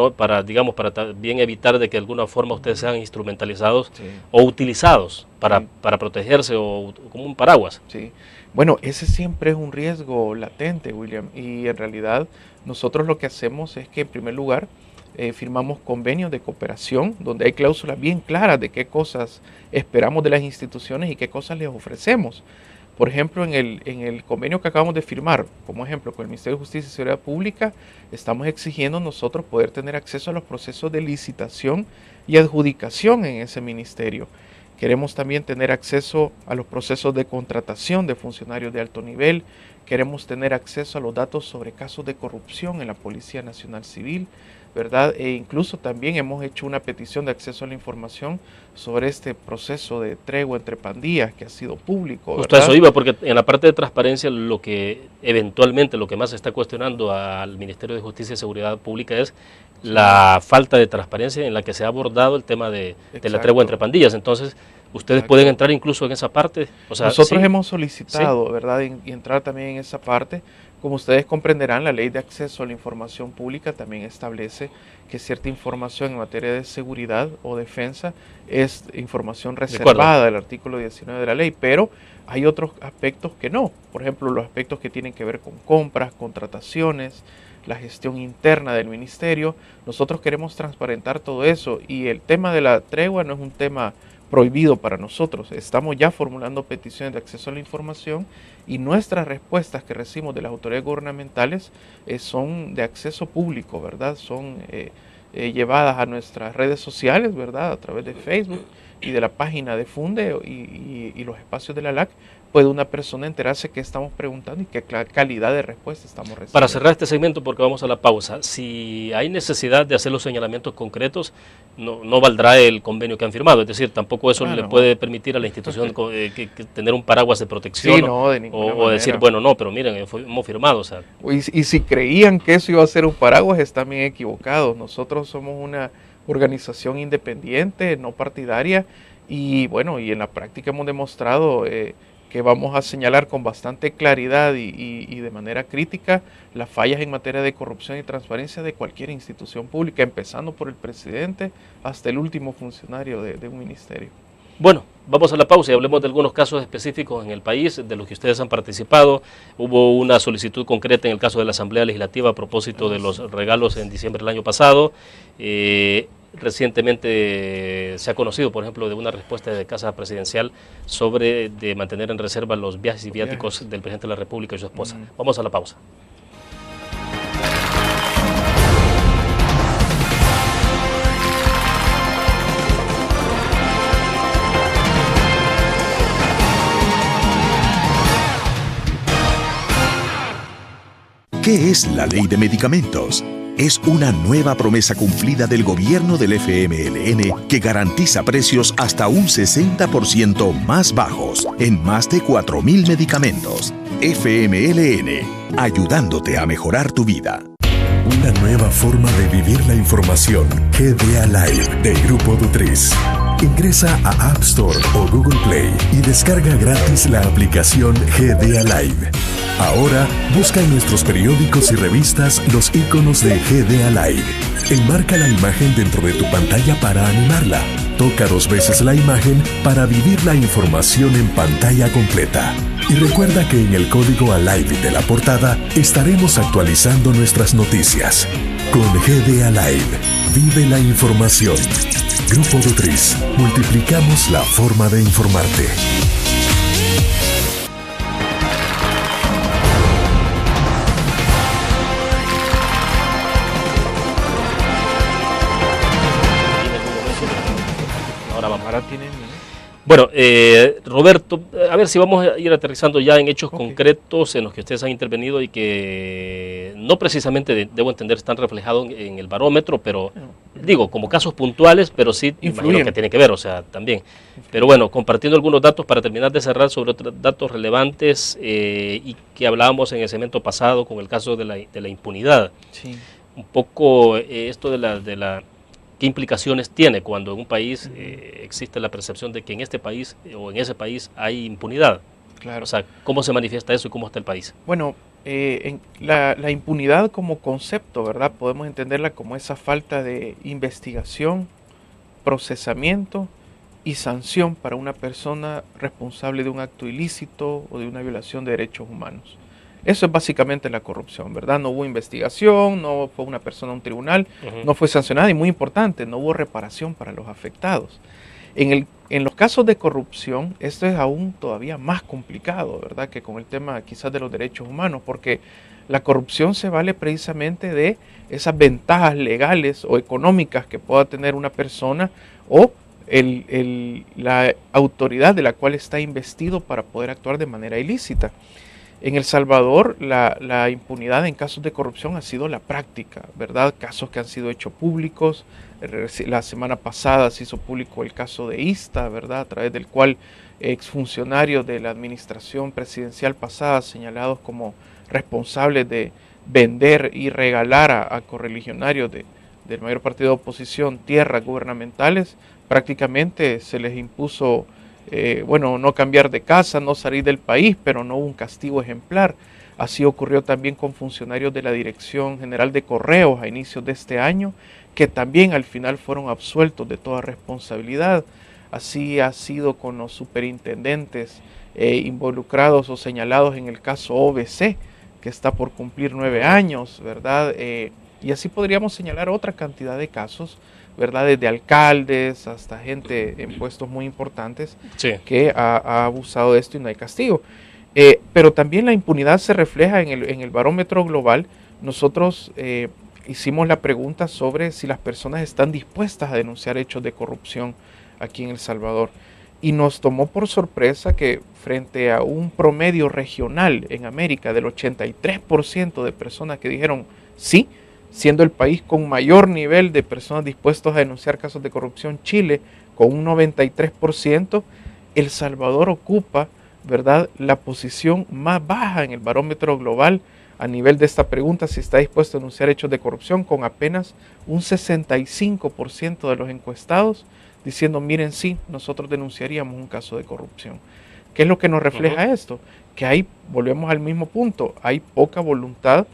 bien evitar de que de alguna forma ustedes sean instrumentalizados o utilizados para protegerse o como un paraguas? Sí. Bueno, ese siempre es un riesgo latente, William, y en realidad nosotros lo que hacemos es que en primer lugar firmamos convenios de cooperación donde hay cláusulas bien claras de qué cosas esperamos de las instituciones y qué cosas les ofrecemos. Por ejemplo, en el convenio que acabamos de firmar, como ejemplo, con el Ministerio de Justicia y Seguridad Pública, estamos exigiendo nosotros poder tener acceso a los procesos de licitación y adjudicación en ese ministerio. Queremos también tener acceso a los procesos de contratación de funcionarios de alto nivel. Queremos tener acceso a los datos sobre casos de corrupción en la Policía Nacional Civil, ¿verdad? E incluso también hemos hecho una petición de acceso a la información sobre este proceso de tregua entre pandillas que ha sido público, ¿verdad? Justo eso iba, porque en la parte de transparencia lo que eventualmente lo que más se está cuestionando al Ministerio de Justicia y Seguridad Pública es la falta de transparencia en la que se ha abordado el tema de la tregua entre pandillas. Entonces, ¿ustedes pueden entrar incluso en esa parte? O sea, nosotros hemos solicitado, ¿verdad? Y entrar también en esa parte. Como ustedes comprenderán, la Ley de Acceso a la Información Pública también establece que cierta información en materia de seguridad o defensa es información reservada del artículo 19 de la ley, pero hay otros aspectos que no. Por ejemplo, los aspectos que tienen que ver con compras, contrataciones, la gestión interna del ministerio. Nosotros queremos transparentar todo eso y el tema de la tregua no es un tema prohibido para nosotros. Estamos ya formulando peticiones de acceso a la información y nuestras respuestas que recibimos de las autoridades gubernamentales son de acceso público, ¿verdad? Son llevadas a nuestras redes sociales, ¿verdad? A través de Facebook y de la página de FUNDE y los espacios de la ALAC puede una persona enterarse qué estamos preguntando y qué calidad de respuesta estamos recibiendo. Para cerrar este segmento, porque vamos a la pausa, si hay necesidad de hacer los señalamientos concretos, no valdrá el convenio que han firmado, es decir, tampoco eso le puede permitir a la institución que tener un paraguas de protección, sí, no, de ninguna manera. decir, bueno, no, pero miren, hemos firmado. O sea. Y si creían que eso iba a ser un paraguas, están bien equivocados. Nosotros somos una organización independiente, no partidaria, y bueno, y en la práctica hemos demostrado que vamos a señalar con bastante claridad y de manera crítica las fallas en materia de corrupción y transparencia de cualquier institución pública, empezando por el presidente hasta el último funcionario de un ministerio. Bueno, vamos a la pausa y hablemos de algunos casos específicos en el país, de los que ustedes han participado. Hubo una solicitud concreta en el caso de la Asamblea Legislativa a propósito de los regalos en diciembre del año pasado. Recientemente se ha conocido, por ejemplo, de una respuesta de Casa Presidencial sobre de mantener en reserva los viajes y viáticos del presidente de la República y su esposa. Vamos a la pausa. ¿Qué es la Ley de Medicamentos? Es una nueva promesa cumplida del gobierno del FMLN que garantiza precios hasta un 60% más bajos en más de 4.000 medicamentos. FMLN, ayudándote a mejorar tu vida. Una nueva forma de vivir la información. GDA Live del Grupo Dutriz. Ingresa a App Store o Google Play y descarga gratis la aplicación GDA Live. Ahora, busca en nuestros periódicos y revistas los iconos de GDA Live. Enmarca la imagen dentro de tu pantalla para animarla. Toca 2 veces la imagen para vivir la información en pantalla completa. Y recuerda que en el código ALIVE de la portada estaremos actualizando nuestras noticias. Con GDA Live, vive la información. Grupo Dutriz, multiplicamos la forma de informarte. Ahora tienen... Bueno, Roberto, a ver si vamos a ir aterrizando ya en hechos concretos en los que ustedes han intervenido y que no precisamente, debo entender, están reflejados en el barómetro, pero digo, como casos puntuales, pero sí imagino que tiene que ver, o sea, también. Pero bueno, compartiendo algunos datos para terminar de cerrar sobre otros datos relevantes y que hablábamos en el segmento pasado con el caso de la impunidad. Sí. Un poco esto de la ¿qué implicaciones tiene cuando en un país existe la percepción de que en este país o en ese país hay impunidad? Claro. O sea, ¿cómo se manifiesta eso y cómo está el país? Bueno, la impunidad como concepto, ¿verdad? Podemos entenderla como esa falta de investigación, procesamiento y sanción para una persona responsable de un acto ilícito o de una violación de derechos humanos. Eso es básicamente la corrupción, ¿verdad? No hubo investigación, no fue una persona a un tribunal, no fue sancionada y muy importante, no hubo reparación para los afectados. En los casos de corrupción, esto es aún todavía más complicado, ¿verdad? Que con el tema quizás de los derechos humanos, porque la corrupción se vale precisamente de esas ventajas legales o económicas que pueda tener una persona o la autoridad de la cual está investido para poder actuar de manera ilícita. En El Salvador, la impunidad en casos de corrupción ha sido la práctica, ¿verdad? Casos que han sido hechos públicos. La semana pasada se hizo público el caso de Ista, ¿verdad? A través del cual exfuncionarios de la administración presidencial pasada, señalados como responsables de vender y regalar a correligionarios del mayor partido de oposición tierras gubernamentales, prácticamente se les impuso no cambiar de casa, no salir del país, pero no hubo un castigo ejemplar. Así ocurrió también con funcionarios de la Dirección General de Correos a inicios de este año, que también al final fueron absueltos de toda responsabilidad. Así ha sido con los superintendentes involucrados o señalados en el caso OBC, que está por cumplir 9 años, ¿verdad? Y así podríamos señalar otra cantidad de casos, ¿verdad? Desde alcaldes hasta gente en puestos muy importantes que ha abusado de esto y no hay castigo. Pero también la impunidad se refleja en el barómetro global. Nosotros hicimos la pregunta sobre si las personas están dispuestas a denunciar hechos de corrupción aquí en El Salvador. y nos tomó por sorpresa que frente a un promedio regional en América del 83% de personas que dijeron sí, siendo el país con mayor nivel de personas dispuestas a denunciar casos de corrupción, Chile, con un 93%, El Salvador ocupa, ¿verdad?, la posición más baja en el barómetro global a nivel de esta pregunta, si está dispuesto a denunciar hechos de corrupción, con apenas un 65% de los encuestados diciendo, miren, sí, nosotros denunciaríamos un caso de corrupción. ¿Qué es lo que nos refleja esto? Que hay, volvemos al mismo punto, hay poca voluntad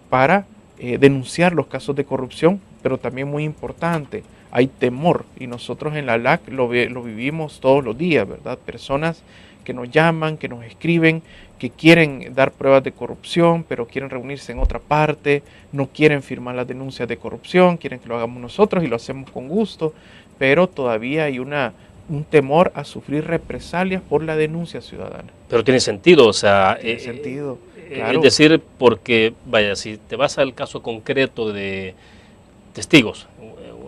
para denunciar los casos de corrupción, pero también muy importante, hay temor, y nosotros en la LAC lo vivimos todos los días, ¿verdad? Personas que nos llaman, que nos escriben, que quieren dar pruebas de corrupción, pero quieren reunirse en otra parte, no quieren firmar las denuncias de corrupción, quieren que lo hagamos nosotros y lo hacemos con gusto, pero todavía hay un temor a sufrir represalias por la denuncia ciudadana. Pero tiene sentido, o sea, tiene sentido, claro. Es decir, porque, vaya, si te vas al caso concreto de testigos,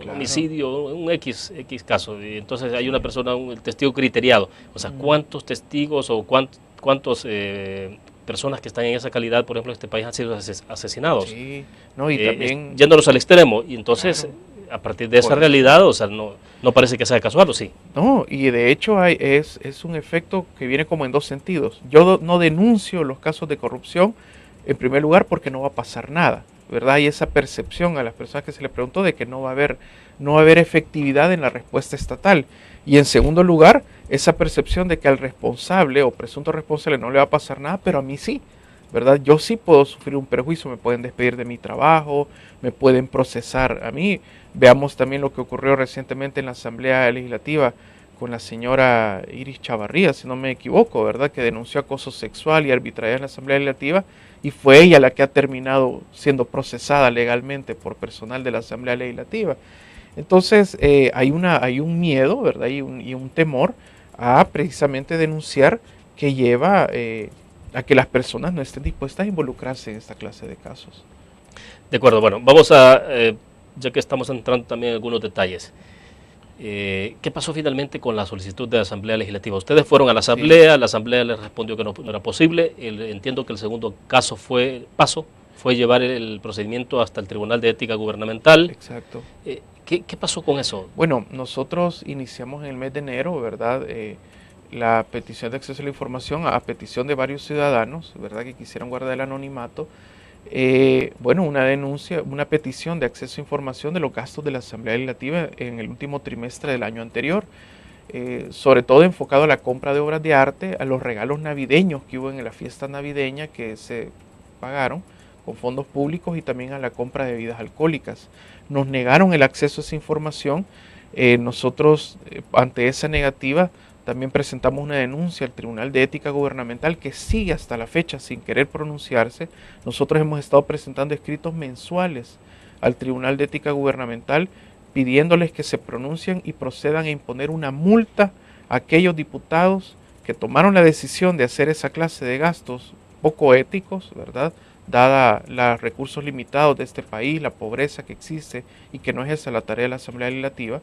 un homicidio, un X caso, y entonces hay una persona, el testigo criteriado, o sea, ¿cuántos testigos o cuántos personas que están en esa calidad, por ejemplo, en este país han sido asesinados? Sí, no, y también... Yéndonos al extremo, y entonces... Claro. A partir de esa realidad, o sea, no parece que sea casual, ¿o sí? No, y de hecho es un efecto que viene como en dos sentidos. Yo no denuncio los casos de corrupción, en primer lugar, porque no va a pasar nada, ¿verdad? Hay esa percepción a las personas que se les preguntó de que no va a haber efectividad en la respuesta estatal. Y en segundo lugar, esa percepción de que al responsable o presunto responsable no le va a pasar nada, pero a mí sí, ¿verdad? Yo sí puedo sufrir un perjuicio, me pueden despedir de mi trabajo, me pueden procesar a mí. Veamos también lo que ocurrió recientemente en la Asamblea Legislativa con la señora Iris Chavarría, si no me equivoco, ¿verdad?, que denunció acoso sexual y arbitrariedad en la Asamblea Legislativa, y fue ella la que ha terminado siendo procesada legalmente por personal de la Asamblea Legislativa. Entonces hay un miedo, ¿verdad?, y un temor a precisamente denunciar, que lleva a que las personas no estén dispuestas a involucrarse en esta clase de casos. De acuerdo, bueno, vamos a, ya que estamos entrando también en algunos detalles, ¿qué pasó finalmente con la solicitud de la Asamblea Legislativa? Ustedes fueron a la Asamblea, sí. La Asamblea les respondió que no era posible, entiendo que el segundo paso fue llevar el procedimiento hasta el Tribunal de Ética Gubernamental. Exacto. ¿Qué pasó con eso? Bueno, nosotros iniciamos en el mes de enero, ¿verdad?, la petición de acceso a la información a petición de varios ciudadanos, ¿verdad?, que quisieran guardar el anonimato. Una petición de acceso a información de los gastos de la Asamblea Legislativa en el último trimestre del año anterior, sobre todo enfocado a la compra de obras de arte, a los regalos navideños que hubo en la fiesta navideña que se pagaron con fondos públicos, y también a la compra de bebidas alcohólicas. Nos negaron el acceso a esa información. Nosotros, ante esa negativa, también presentamos una denuncia al Tribunal de Ética Gubernamental, que sigue hasta la fecha sin querer pronunciarse. Nosotros hemos estado presentando escritos mensuales al Tribunal de Ética Gubernamental pidiéndoles que se pronuncien y procedan a imponer una multa a aquellos diputados que tomaron la decisión de hacer esa clase de gastos poco éticos, ¿verdad?, dada los recursos limitados de este país, la pobreza que existe y que no es esa la tarea de la Asamblea Legislativa.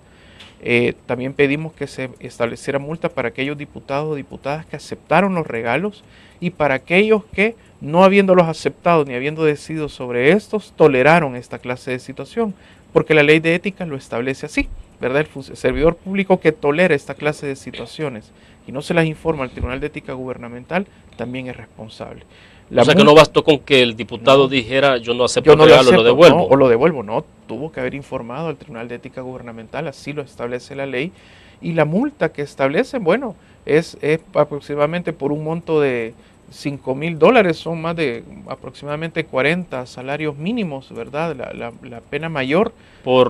También pedimos que se estableciera multa para aquellos diputados o diputadas que aceptaron los regalos, y para aquellos que, no habiéndolos aceptado ni habiendo decidido sobre estos, toleraron esta clase de situación, porque la ley de ética lo establece así, ¿verdad? El servidor público que tolera esta clase de situaciones y no se las informa al Tribunal de Ética Gubernamental también es responsable. Que no bastó con que el diputado dijera yo no acepto el regalo, lo devuelvo. No, o lo devuelvo, no, tuvo que haber informado al Tribunal de Ética Gubernamental, así lo establece la ley, y la multa que establece, bueno, es aproximadamente por un monto de $5,000, son más de aproximadamente 40 salarios mínimos, ¿verdad? La pena mayor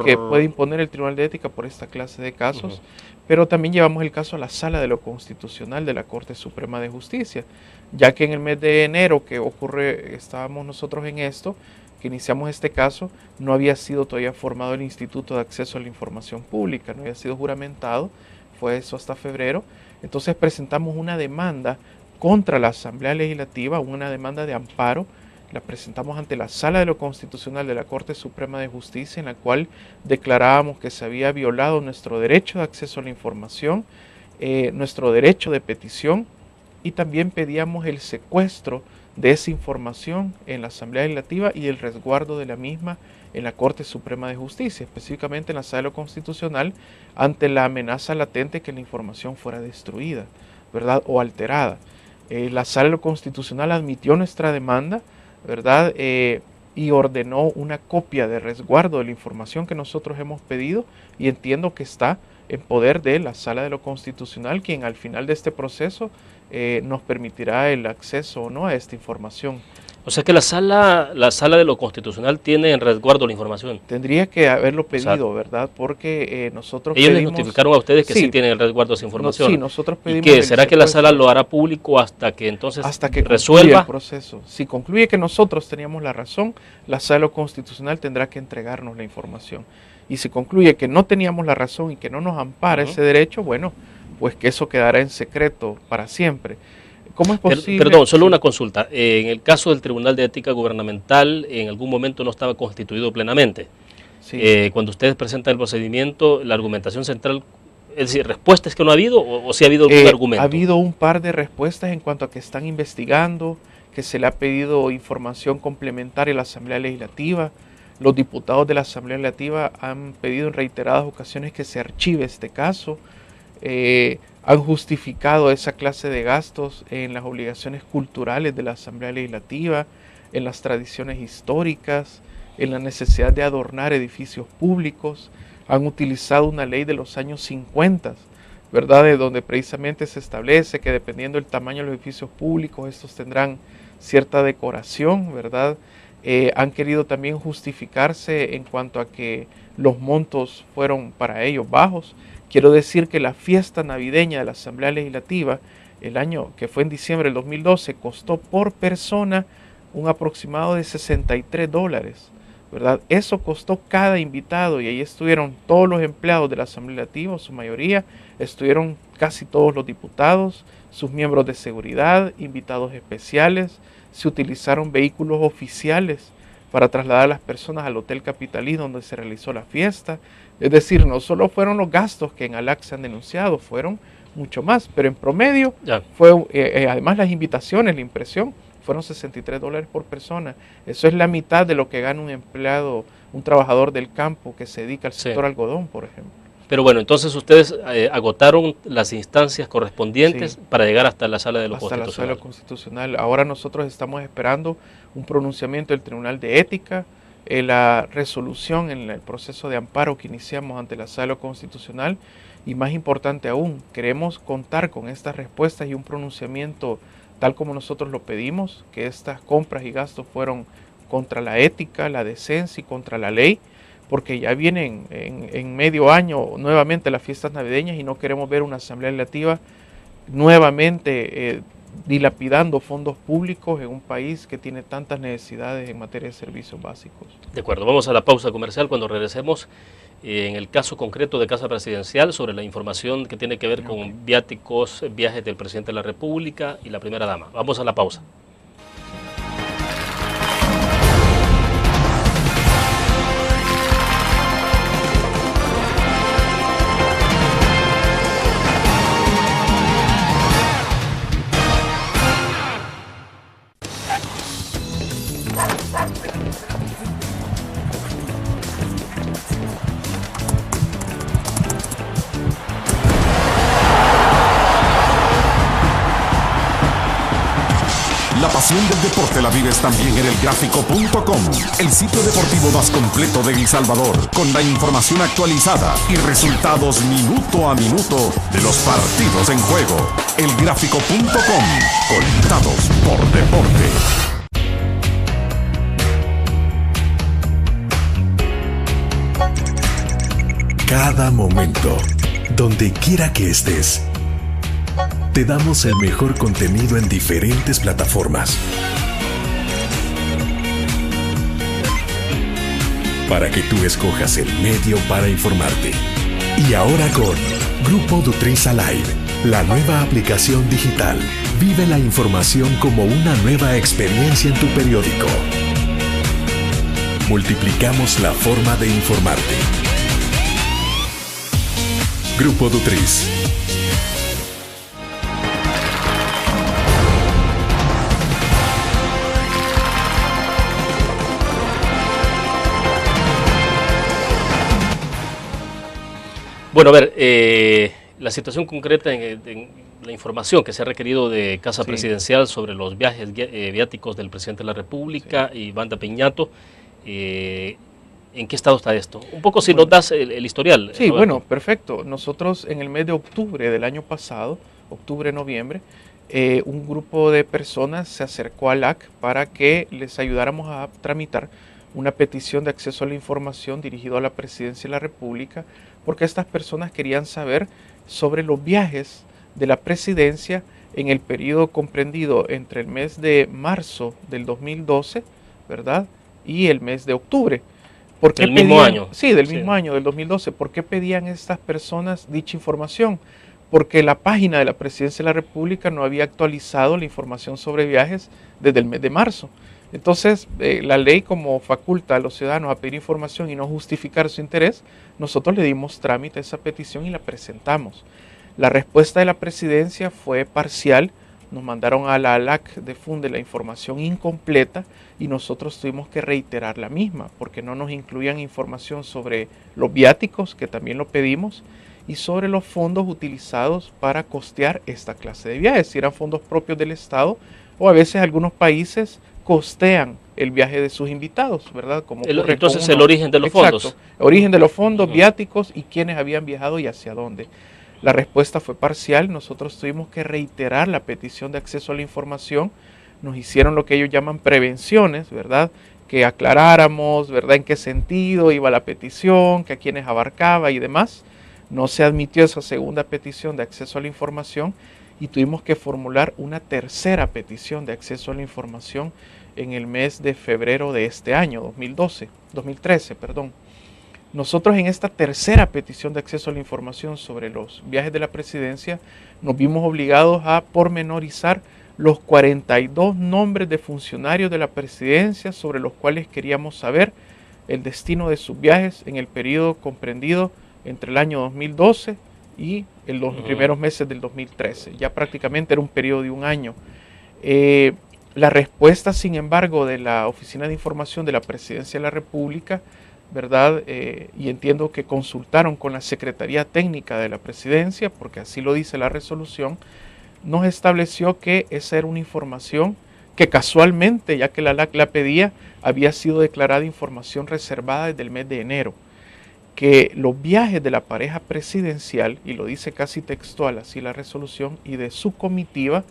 que puede imponer el Tribunal de Ética por esta clase de casos. Pero también llevamos el caso a la Sala de lo Constitucional de la Corte Suprema de Justicia, ya que en el mes de enero estábamos nosotros en esto, que iniciamos este caso, no había sido todavía formado el Instituto de Acceso a la Información Pública, no había sido juramentado, fue eso hasta febrero. Entonces presentamos una demanda contra la Asamblea Legislativa, una demanda de amparo, la presentamos ante la Sala de lo Constitucional de la Corte Suprema de Justicia, en la cual declarábamos que se había violado nuestro derecho de acceso a la información nuestro derecho de petición y también pedíamos el secuestro de esa información en la Asamblea Legislativa y el resguardo de la misma en la Corte Suprema de Justicia, específicamente en la Sala Constitucional, ante la amenaza latente que la información fuera destruida, ¿verdad? O alterada. La Sala Constitucional admitió nuestra demanda, ¿verdad? Y ordenó una copia de resguardo de la información que nosotros hemos pedido, y entiendo que está en poder de la Sala de lo Constitucional, quien al final de este proceso nos permitirá el acceso o no a esta información. O sea que la sala de lo Constitucional tiene en resguardo la información. Tendría que haberlo pedido, ¿verdad? Porque nosotros ellos pedimos... les notificaron a ustedes que sí tienen el resguardo de esa información. Sí, nosotros pedimos... ¿Y qué? ¿Será que la sala lo hará público hasta que entonces resuelva el proceso? Si concluye que nosotros teníamos la razón, la Sala Constitucional tendrá que entregarnos la información. Y si concluye que no teníamos la razón y que no nos ampara ese derecho, bueno, pues que eso quedará en secreto para siempre. ¿Cómo es posible? Perdón, solo una consulta. En el caso del Tribunal de Ética Gubernamental, en algún momento no estaba constituido plenamente. Sí. Cuando ustedes presentan el procedimiento, la argumentación central, es decir, ¿respuestas que no ha habido o sí ha habido algún argumento? Ha habido un par de respuestas en cuanto a que están investigando, que se le ha pedido información complementaria a la Asamblea Legislativa. Los diputados de la Asamblea Legislativa han pedido en reiteradas ocasiones que se archive este caso. Han justificado esa clase de gastos en las obligaciones culturales de la Asamblea Legislativa, en las tradiciones históricas, en la necesidad de adornar edificios públicos. Han utilizado una ley de los años 50, ¿verdad?, de donde precisamente se establece que dependiendo del tamaño de los edificios públicos, estos tendrán cierta decoración, ¿verdad? Han querido también justificarse en cuanto a que los montos fueron para ellos bajos. Quiero decir que la fiesta navideña de la Asamblea Legislativa, el año que fue en diciembre del 2012, costó por persona un aproximado de $63, ¿verdad? Eso costó cada invitado, y ahí estuvieron todos los empleados de la Asamblea Legislativa, su mayoría, estuvieron casi todos los diputados, sus miembros de seguridad, invitados especiales. Se utilizaron vehículos oficiales para trasladar a las personas al Hotel Capitalí, donde se realizó la fiesta. Es decir, no solo fueron los gastos que en ALAC se han denunciado, fueron mucho más, pero en promedio fue, además las invitaciones, la impresión, fueron $63 por persona. Eso es la mitad de lo que gana un empleado, un trabajador del campo que se dedica al sector algodón, por ejemplo. Pero bueno, entonces ustedes agotaron las instancias correspondientes para llegar hasta la Sala de lo Constitucional. Hasta la Sala Constitucional. Ahora nosotros estamos esperando un pronunciamiento del Tribunal de Ética, la resolución en el proceso de amparo que iniciamos ante la Sala Constitucional, y más importante aún, queremos contar con estas respuestas y un pronunciamiento tal como nosotros lo pedimos, que estas compras y gastos fueron contra la ética, la decencia y contra la ley, porque ya vienen en medio año nuevamente las fiestas navideñas y no queremos ver una Asamblea Legislativa nuevamente dilapidando fondos públicos en un país que tiene tantas necesidades en materia de servicios básicos. De acuerdo, vamos a la pausa comercial. Cuando regresemos, en el caso concreto de Casa Presidencial, sobre la información que tiene que ver con viáticos, viajes del Presidente de la República y la Primera Dama. Vamos a la pausa. La pasión del deporte la vives también en elgráfico.com, el sitio deportivo más completo de El Salvador, con la información actualizada y resultados minuto a minuto de los partidos en juego. Elgráfico.com, conectados por deporte. Cada momento, donde quiera que estés, te damos el mejor contenido en diferentes plataformas para que tú escojas el medio para informarte. Y ahora con Grupo Dutriz Alive, la nueva aplicación digital. Vive la información como una nueva experiencia en tu periódico. Multiplicamos la forma de informarte. Grupo Dutriz. Bueno, a ver, la situación concreta en la información que se ha requerido de Casa Presidencial sobre los viajes viáticos del presidente de la República y Wanda Piñato, ¿en qué estado está esto? Un poco si nos das el historial. Sí, Roberto. bueno, perfecto. Nosotros en el mes de octubre del año pasado, octubre-noviembre, un grupo de personas se acercó al LAC para que les ayudáramos a tramitar una petición de acceso a la información dirigida a la Presidencia de la República, porque estas personas querían saber sobre los viajes de la Presidencia en el periodo comprendido entre el mes de marzo del 2012, ¿verdad? Y el mes de octubre. ¿Por qué del mismo año. Sí, del mismo año, del 2012. ¿Por qué pedían estas personas dicha información? Porque la página de la Presidencia de la República no había actualizado la información sobre viajes desde el mes de marzo. Entonces, la ley, como faculta a los ciudadanos a pedir información y no justificar su interés, nosotros le dimos trámite a esa petición y la presentamos. La respuesta de la Presidencia fue parcial. Nos mandaron a la ALAC de Funde la información incompleta y nosotros tuvimos que reiterar la misma porque no nos incluían información sobre los viáticos, que también lo pedimos, y sobre los fondos utilizados para costear esta clase de viajes, si eran fondos propios del Estado o a veces algunos países costean el viaje de sus invitados, ¿verdad? Como entonces el origen de los fondos. Origen de los fondos, viáticos y quiénes habían viajado y hacia dónde. La respuesta fue parcial, nosotros tuvimos que reiterar la petición de acceso a la información, nos hicieron lo que ellos llaman prevenciones, ¿verdad? Que aclaráramos, ¿verdad? En qué sentido iba la petición, que a quiénes abarcaba y demás. No se admitió esa segunda petición de acceso a la información y tuvimos que formular una tercera petición de acceso a la información en el mes de febrero de este año, 2013. Nosotros en esta tercera petición de acceso a la información sobre los viajes de la Presidencia nos vimos obligados a pormenorizar los 42 nombres de funcionarios de la Presidencia sobre los cuales queríamos saber el destino de sus viajes en el periodo comprendido entre el año 2012 y los primeros meses del 2013. Ya prácticamente era un periodo de un año. La respuesta, sin embargo, de la Oficina de Información de la Presidencia de la República, ¿verdad? Y entiendo que consultaron con la Secretaría Técnica de la Presidencia, porque así lo dice la resolución, nos estableció que esa era una información que casualmente, ya que la LAC la pedía, había sido declarada información reservada desde el mes de enero. Que los viajes de la pareja presidencial, y lo dice casi textual así la resolución, y de su comitiva,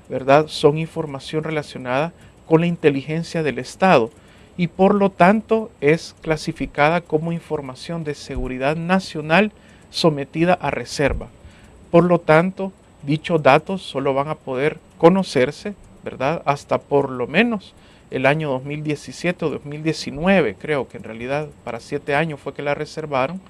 ¿verdad? Son información relacionada con la inteligencia del Estado y por lo tanto es clasificada como información de seguridad nacional sometida a reserva. Por lo tanto, dichos datos solo van a poder conocerse, ¿verdad? Hasta por lo menos el año 2017 o 2019, creo que en realidad para 7 años fue que la reservaron,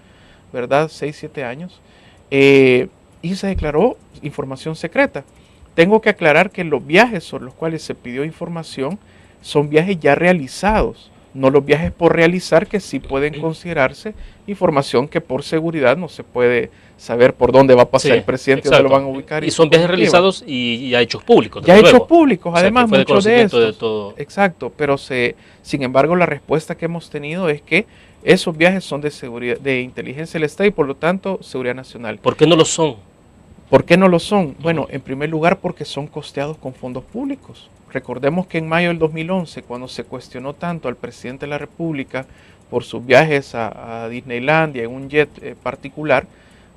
¿verdad? 6, 7 años, y se declaró información secreta. Tengo que aclarar que los viajes sobre los cuales se pidió información son viajes ya realizados, no los viajes por realizar, que sí pueden considerarse información que por seguridad no se puede saber por dónde va a pasar el presidente, dónde lo van a ubicar. Y son viajes realizados y ya hechos públicos. Ya hechos públicos, además, o sea, muchos de estos. De todo. Exacto, pero sin embargo la respuesta que hemos tenido es que esos viajes son de seguridad, de inteligencia del Estado y por lo tanto seguridad nacional. ¿Por qué no lo son? ¿Por qué no lo son? Bueno, en primer lugar porque son costeados con fondos públicos. Recordemos que en mayo del 2011, cuando se cuestionó tanto al presidente de la República por sus viajes a Disneylandia en un jet particular,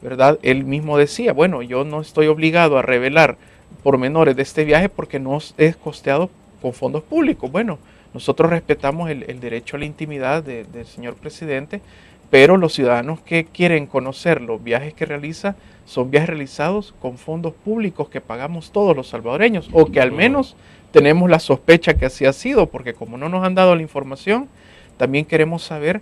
¿verdad? Él mismo decía, bueno, yo no estoy obligado a revelar pormenores de este viaje porque no es costeado con fondos públicos. Bueno, nosotros respetamos el derecho a la intimidad del señor presidente, pero los ciudadanos que quieren conocer los viajes que realiza son viajes realizados con fondos públicos que pagamos todos los salvadoreños, o que al menos tenemos la sospecha que así ha sido, porque como no nos han dado la información, también queremos saber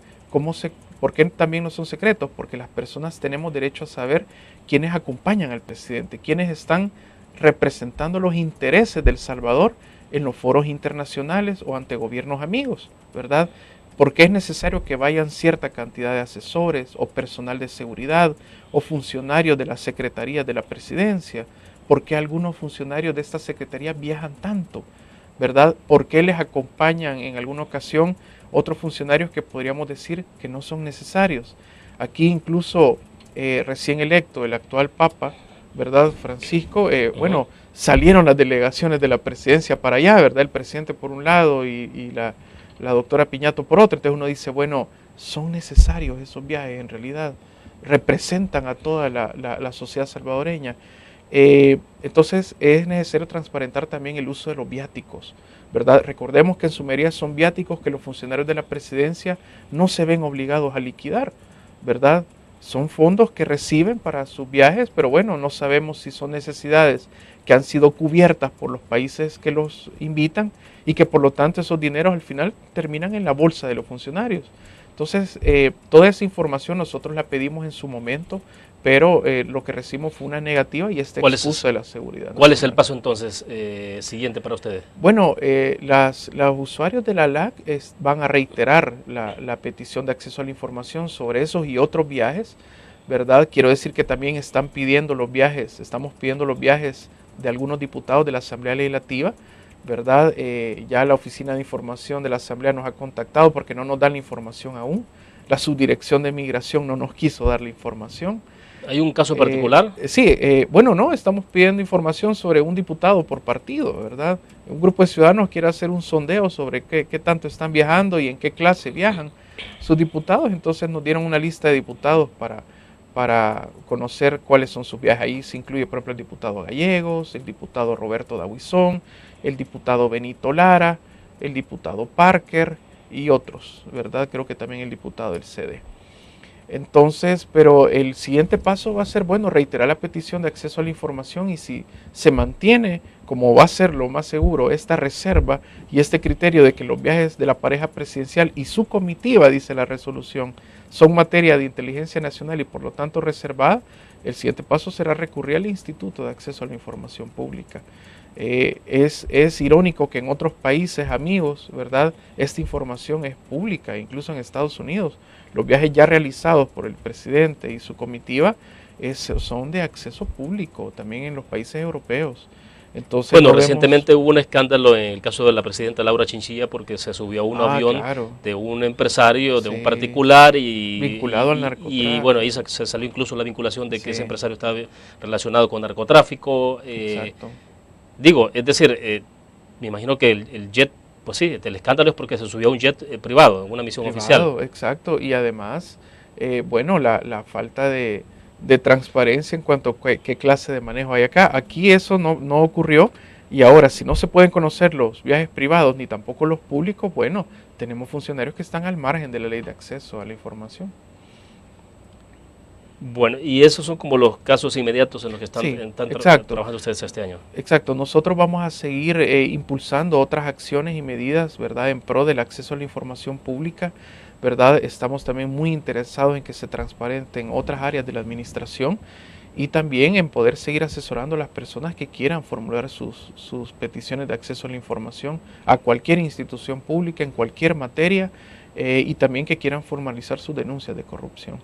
por qué también no son secretos, porque las personas tenemos derecho a saber quiénes acompañan al presidente, quiénes están representando los intereses del Salvador en los foros internacionales o ante gobiernos amigos, ¿verdad? Porque es necesario que vayan cierta cantidad de asesores o personal de seguridad o funcionarios de las secretarías de la presidencia. ¿Por qué algunos funcionarios de esta secretaría viajan tanto? ¿Verdad? ¿Por qué les acompañan en alguna ocasión otros funcionarios que podríamos decir que no son necesarios? Aquí incluso recién electo, el actual Papa, ¿verdad? Francisco, bueno, salieron las delegaciones de la presidencia para allá, ¿verdad? El presidente por un lado y la doctora Piñato por otro. Entonces uno dice, bueno, son necesarios esos viajes, en realidad representan a toda la sociedad salvadoreña. Entonces es necesario transparentar también el uso de los viáticos, ¿verdad? Recordemos que en su mayoría son viáticos que los funcionarios de la presidencia no se ven obligados a liquidar, ¿verdad? Son fondos que reciben para sus viajes, pero bueno, no sabemos si son necesidades que han sido cubiertas por los países que los invitan y que por lo tanto esos dineros al final terminan en la bolsa de los funcionarios. Entonces, toda esa información nosotros la pedimos en su momento, pero lo que recibimos fue una negativa y esta excusa de la seguridad nacional. ¿Cuál es el paso entonces siguiente para ustedes? Bueno, los usuarios de la LAC van a reiterar la petición de acceso a la información sobre esos y otros viajes, ¿verdad? Quiero decir que también estamos pidiendo los viajes de algunos diputados de la Asamblea Legislativa, ¿verdad? Ya la Oficina de Información de la Asamblea nos ha contactado porque no nos dan la información aún. La Subdirección de Migración no nos quiso dar la información. ¿Hay un caso particular? Sí, bueno, no, estamos pidiendo información sobre un diputado por partido, ¿verdad? Un grupo de ciudadanos quiere hacer un sondeo sobre qué tanto están viajando y en qué clase viajan sus diputados, entonces nos dieron una lista de diputados para conocer cuáles son sus viajes. Ahí se incluye, por ejemplo, el diputado Gallegos, el diputado Roberto Dahuizón, el diputado Benito Lara, el diputado Parker y otros, ¿verdad? Creo que también el diputado del CD. Entonces, pero el siguiente paso va a ser, bueno, reiterar la petición de acceso a la información y si se mantiene, como va a ser lo más seguro, esta reserva y este criterio de que los viajes de la pareja presidencial y su comitiva, dice la resolución, son materia de inteligencia nacional y por lo tanto reservada, el siguiente paso será recurrir al Instituto de Acceso a la Información Pública. Es irónico que en otros países amigos, ¿verdad?, esta información es pública, incluso en Estados Unidos. Los viajes ya realizados por el presidente y su comitiva son de acceso público, también en los países europeos. Entonces, bueno, recientemente hubo un escándalo en el caso de la presidenta Laura Chinchilla porque se subió a un avión de un empresario, de un particular y vinculado al narcotráfico. Y bueno, ahí se salió incluso la vinculación de que ese empresario estaba relacionado con narcotráfico. Exacto. Digo, es decir, me imagino que el jet, pues sí, el escándalo es porque se subió a un jet privado, en una misión oficial. Exacto, y además, bueno, la falta de transparencia en cuanto a qué clase de manejo hay acá. Aquí eso no ocurrió y ahora si no se pueden conocer los viajes privados ni tampoco los públicos, bueno, tenemos funcionarios que están al margen de la ley de acceso a la información. Bueno, y esos son como los casos inmediatos en los que están trabajando ustedes este año. Exacto, nosotros vamos a seguir impulsando otras acciones y medidas, ¿verdad?, en pro del acceso a la información pública, ¿verdad? Estamos también muy interesados en que se transparenten otras áreas de la administración y también en poder seguir asesorando a las personas que quieran formular sus peticiones de acceso a la información a cualquier institución pública, en cualquier materia, y también que quieran formalizar sus denuncias de corrupción.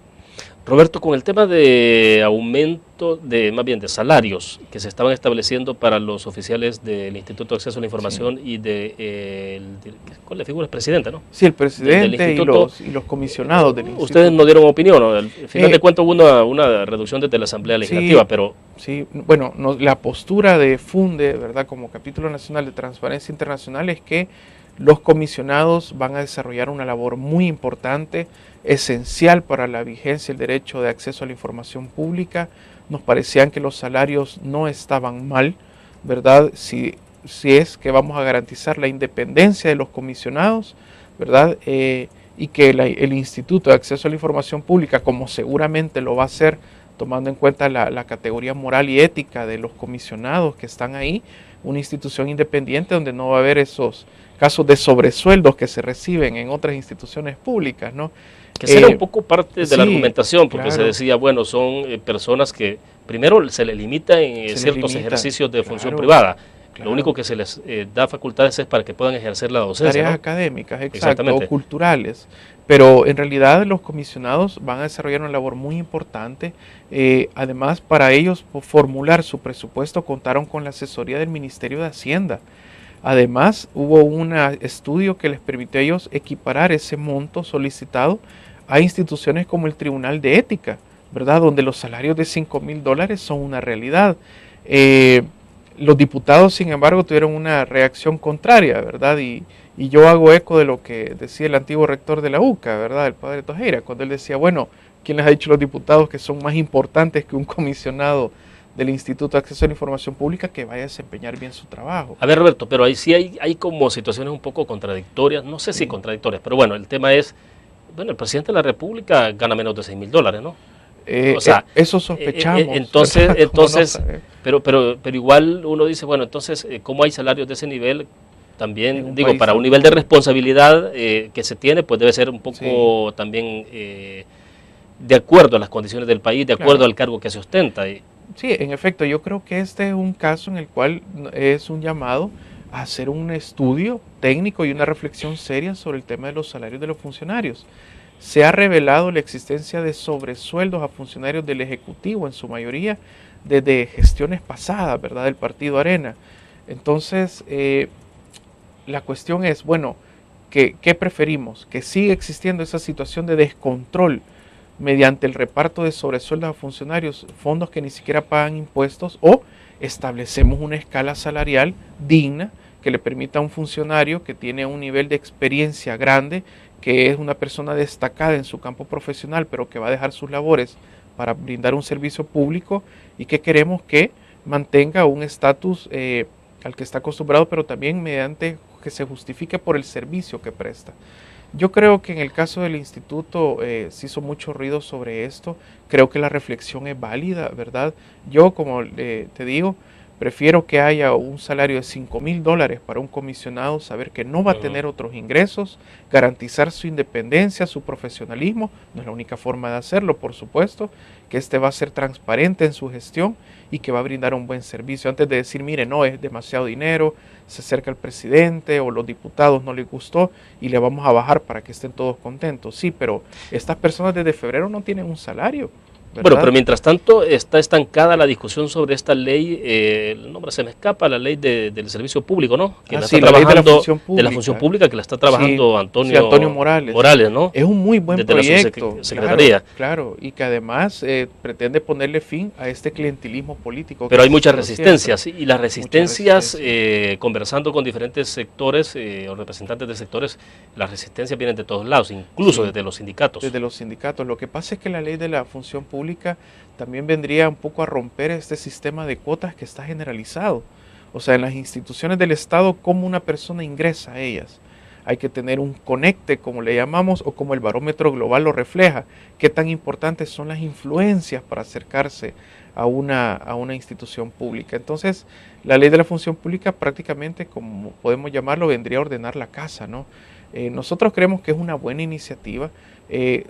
Roberto, con el tema de aumento más bien de salarios que se estaban estableciendo para los oficiales del Instituto de Acceso a la Información y ¿cuál es la figura? El presidente, ¿no? Sí, el presidente y los comisionados del instituto. Ustedes no dieron opinión, ¿no? Al final de cuentas hubo una reducción desde la Asamblea Legislativa, pero... Sí, bueno, la postura de FUNDE, ¿verdad?, como Capítulo Nacional de Transparencia Internacional es que los comisionados van a desarrollar una labor muy importante, esencial para la vigencia del derecho de acceso a la información pública. Nos parecían que los salarios no estaban mal, ¿verdad? Si es que vamos a garantizar la independencia de los comisionados, ¿verdad? Y que el Instituto de Acceso a la Información Pública, como seguramente lo va a hacer, tomando en cuenta la categoría moral y ética de los comisionados que están ahí, una institución independiente donde no va a haber esos casos de sobresueldos que se reciben en otras instituciones públicas, ¿no? Que será un poco parte de la argumentación, porque se decía, bueno, son personas que primero se les limita en ciertos ejercicios de función privada. Lo único que se les da facultades es para que puedan ejercer la docencia. Tareas académicas, exacto, o culturales. Pero en realidad los comisionados van a desarrollar una labor muy importante. Además, para ellos formular su presupuesto contaron con la asesoría del Ministerio de Hacienda. Además, hubo un estudio que les permitió a ellos equiparar ese monto solicitado a instituciones como el Tribunal de Ética, ¿verdad? Donde los salarios de $5,000 son una realidad. Los diputados, sin embargo, tuvieron una reacción contraria, ¿verdad? Y yo hago eco de lo que decía el antiguo rector de la UCA, ¿verdad? El padre Tojeira, cuando él decía, bueno, ¿quién les ha dicho a los diputados que son más importantes que un comisionado del Instituto de Acceso a la Información Pública que vaya a desempeñar bien su trabajo? A ver, Roberto, pero ahí sí hay como situaciones un poco contradictorias, no sé si contradictorias, pero bueno, el tema es, bueno, el presidente de la República gana menos de $6,000, ¿no? O sea, eso sospechamos. Entonces, pero igual uno dice, bueno, entonces, ¿cómo hay salarios de ese nivel? También, digo, para un nivel de responsabilidad que se tiene, pues debe ser un poco también de acuerdo a las condiciones del país, de acuerdo al cargo que se ostenta. Sí, en efecto, yo creo que este es un caso en el cual es un llamado a hacer un estudio técnico y una reflexión seria sobre el tema de los salarios de los funcionarios. Se ha revelado la existencia de sobresueldos a funcionarios del Ejecutivo, en su mayoría desde gestiones pasadas, ¿verdad?, del Partido Arena. Entonces, la cuestión es, bueno, ¿qué preferimos? ¿Que siga existiendo esa situación de descontrol mediante el reparto de sobresueldos a funcionarios, fondos que ni siquiera pagan impuestos, o establecemos una escala salarial digna que le permita a un funcionario que tiene un nivel de experiencia grande, que es una persona destacada en su campo profesional, pero que va a dejar sus labores para brindar un servicio público y que queremos que mantenga un estatus al que está acostumbrado, pero también mediante que se justifique por el servicio que presta? Yo creo que en el caso del instituto se hizo mucho ruido sobre esto. Creo que la reflexión es válida, ¿verdad? Yo, como te digo, prefiero que haya un salario de $5,000 para un comisionado, saber que no va a tener otros ingresos, garantizar su independencia, su profesionalismo. No es la única forma de hacerlo, por supuesto, que este va a ser transparente en su gestión y que va a brindar un buen servicio. Antes de decir, mire, no, es demasiado dinero, se acerca el presidente o los diputados no les gustó y le vamos a bajar para que estén todos contentos. Sí, pero estas personas desde febrero no tienen un salario, ¿verdad? Bueno, pero mientras tanto está estancada la discusión sobre esta ley, el nombre se me escapa, la ley del servicio público, ¿no? Que la está trabajando, ley de la función pública, que la está trabajando Antonio Morales, ¿no? Es un muy buen desde proyecto, la Secretaría. Claro, y que además pretende ponerle fin a este clientelismo político. Pero hay muchas resistencias, y las resistencias, conversando con diferentes sectores o representantes de sectores, las resistencias vienen de todos lados, incluso desde los sindicatos. Desde los sindicatos. Lo que pasa es que la ley de la función pública también vendría un poco a romper este sistema de cuotas que está generalizado. O sea, en las instituciones del Estado, ¿cómo una persona ingresa a ellas? Hay que tener un conecte, como le llamamos, o como el barómetro global lo refleja. ¿Qué tan importantes son las influencias para acercarse a una institución pública? Entonces, la ley de la función pública prácticamente, como podemos llamarlo, vendría a ordenar la casa, ¿no? Nosotros creemos que es una buena iniciativa.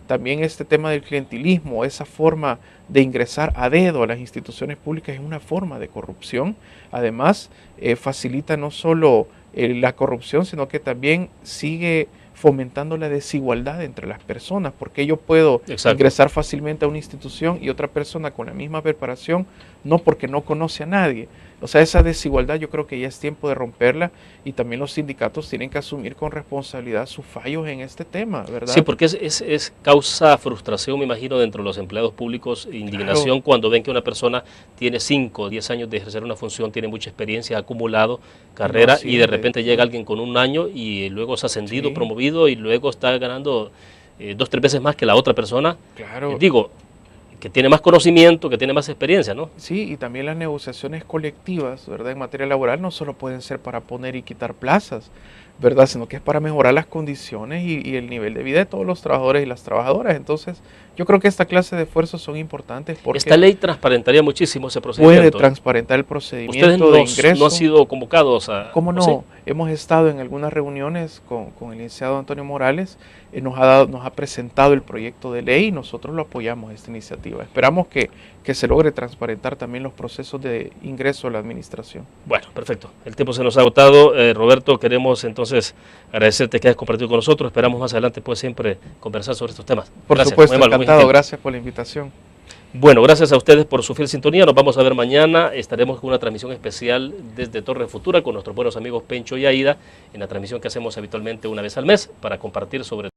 También este tema del clientelismo, esa forma de ingresar a dedo a las instituciones públicas, es una forma de corrupción. Además, facilita no solo la corrupción, sino que también sigue fomentando la desigualdad entre las personas, porque yo puedo ingresar fácilmente a una institución y otra persona con la misma preparación, no, porque no conoce a nadie. O sea, esa desigualdad yo creo que ya es tiempo de romperla, y también los sindicatos tienen que asumir con responsabilidad sus fallos en este tema, ¿verdad? Sí, porque es causa frustración, me imagino, dentro de los empleados públicos, indignación, cuando ven que una persona tiene 5 o 10 años de ejercer una función, tiene mucha experiencia, ha acumulado carrera, y de repente llega alguien con 1 año y luego es ascendido, promovido, y luego está ganando 2 o 3 veces más que la otra persona. Digo, que tiene más conocimiento, que tiene más experiencia, ¿no? Sí, y también las negociaciones colectivas, ¿verdad?, en materia laboral no solo pueden ser para poner y quitar plazas, ¿verdad?, sino que es para mejorar las condiciones y el nivel de vida de todos los trabajadores y las trabajadoras. Entonces, yo creo que esta clase de esfuerzos son importantes porque esta ley transparentaría muchísimo ese procedimiento. Puede transparentar el procedimiento de ingreso. ¿No han sido convocados a...? ¿Cómo no? ¿Sí? Hemos estado en algunas reuniones con el licenciado Antonio Morales, nos ha presentado el proyecto de ley y nosotros lo apoyamos, esta iniciativa. Esperamos que se logre transparentar también los procesos de ingreso a la administración. Bueno, perfecto. El tiempo se nos ha agotado. Roberto, queremos entonces agradecerte que hayas compartido con nosotros. Esperamos más adelante pues siempre conversar sobre estos temas. Por supuesto, encantado. Gracias por la invitación. Bueno, gracias a ustedes por su fiel sintonía. Nos vamos a ver mañana. Estaremos con una transmisión especial desde Torre Futura con nuestros buenos amigos Pencho y Aida, en la transmisión que hacemos habitualmente una vez al mes para compartir sobre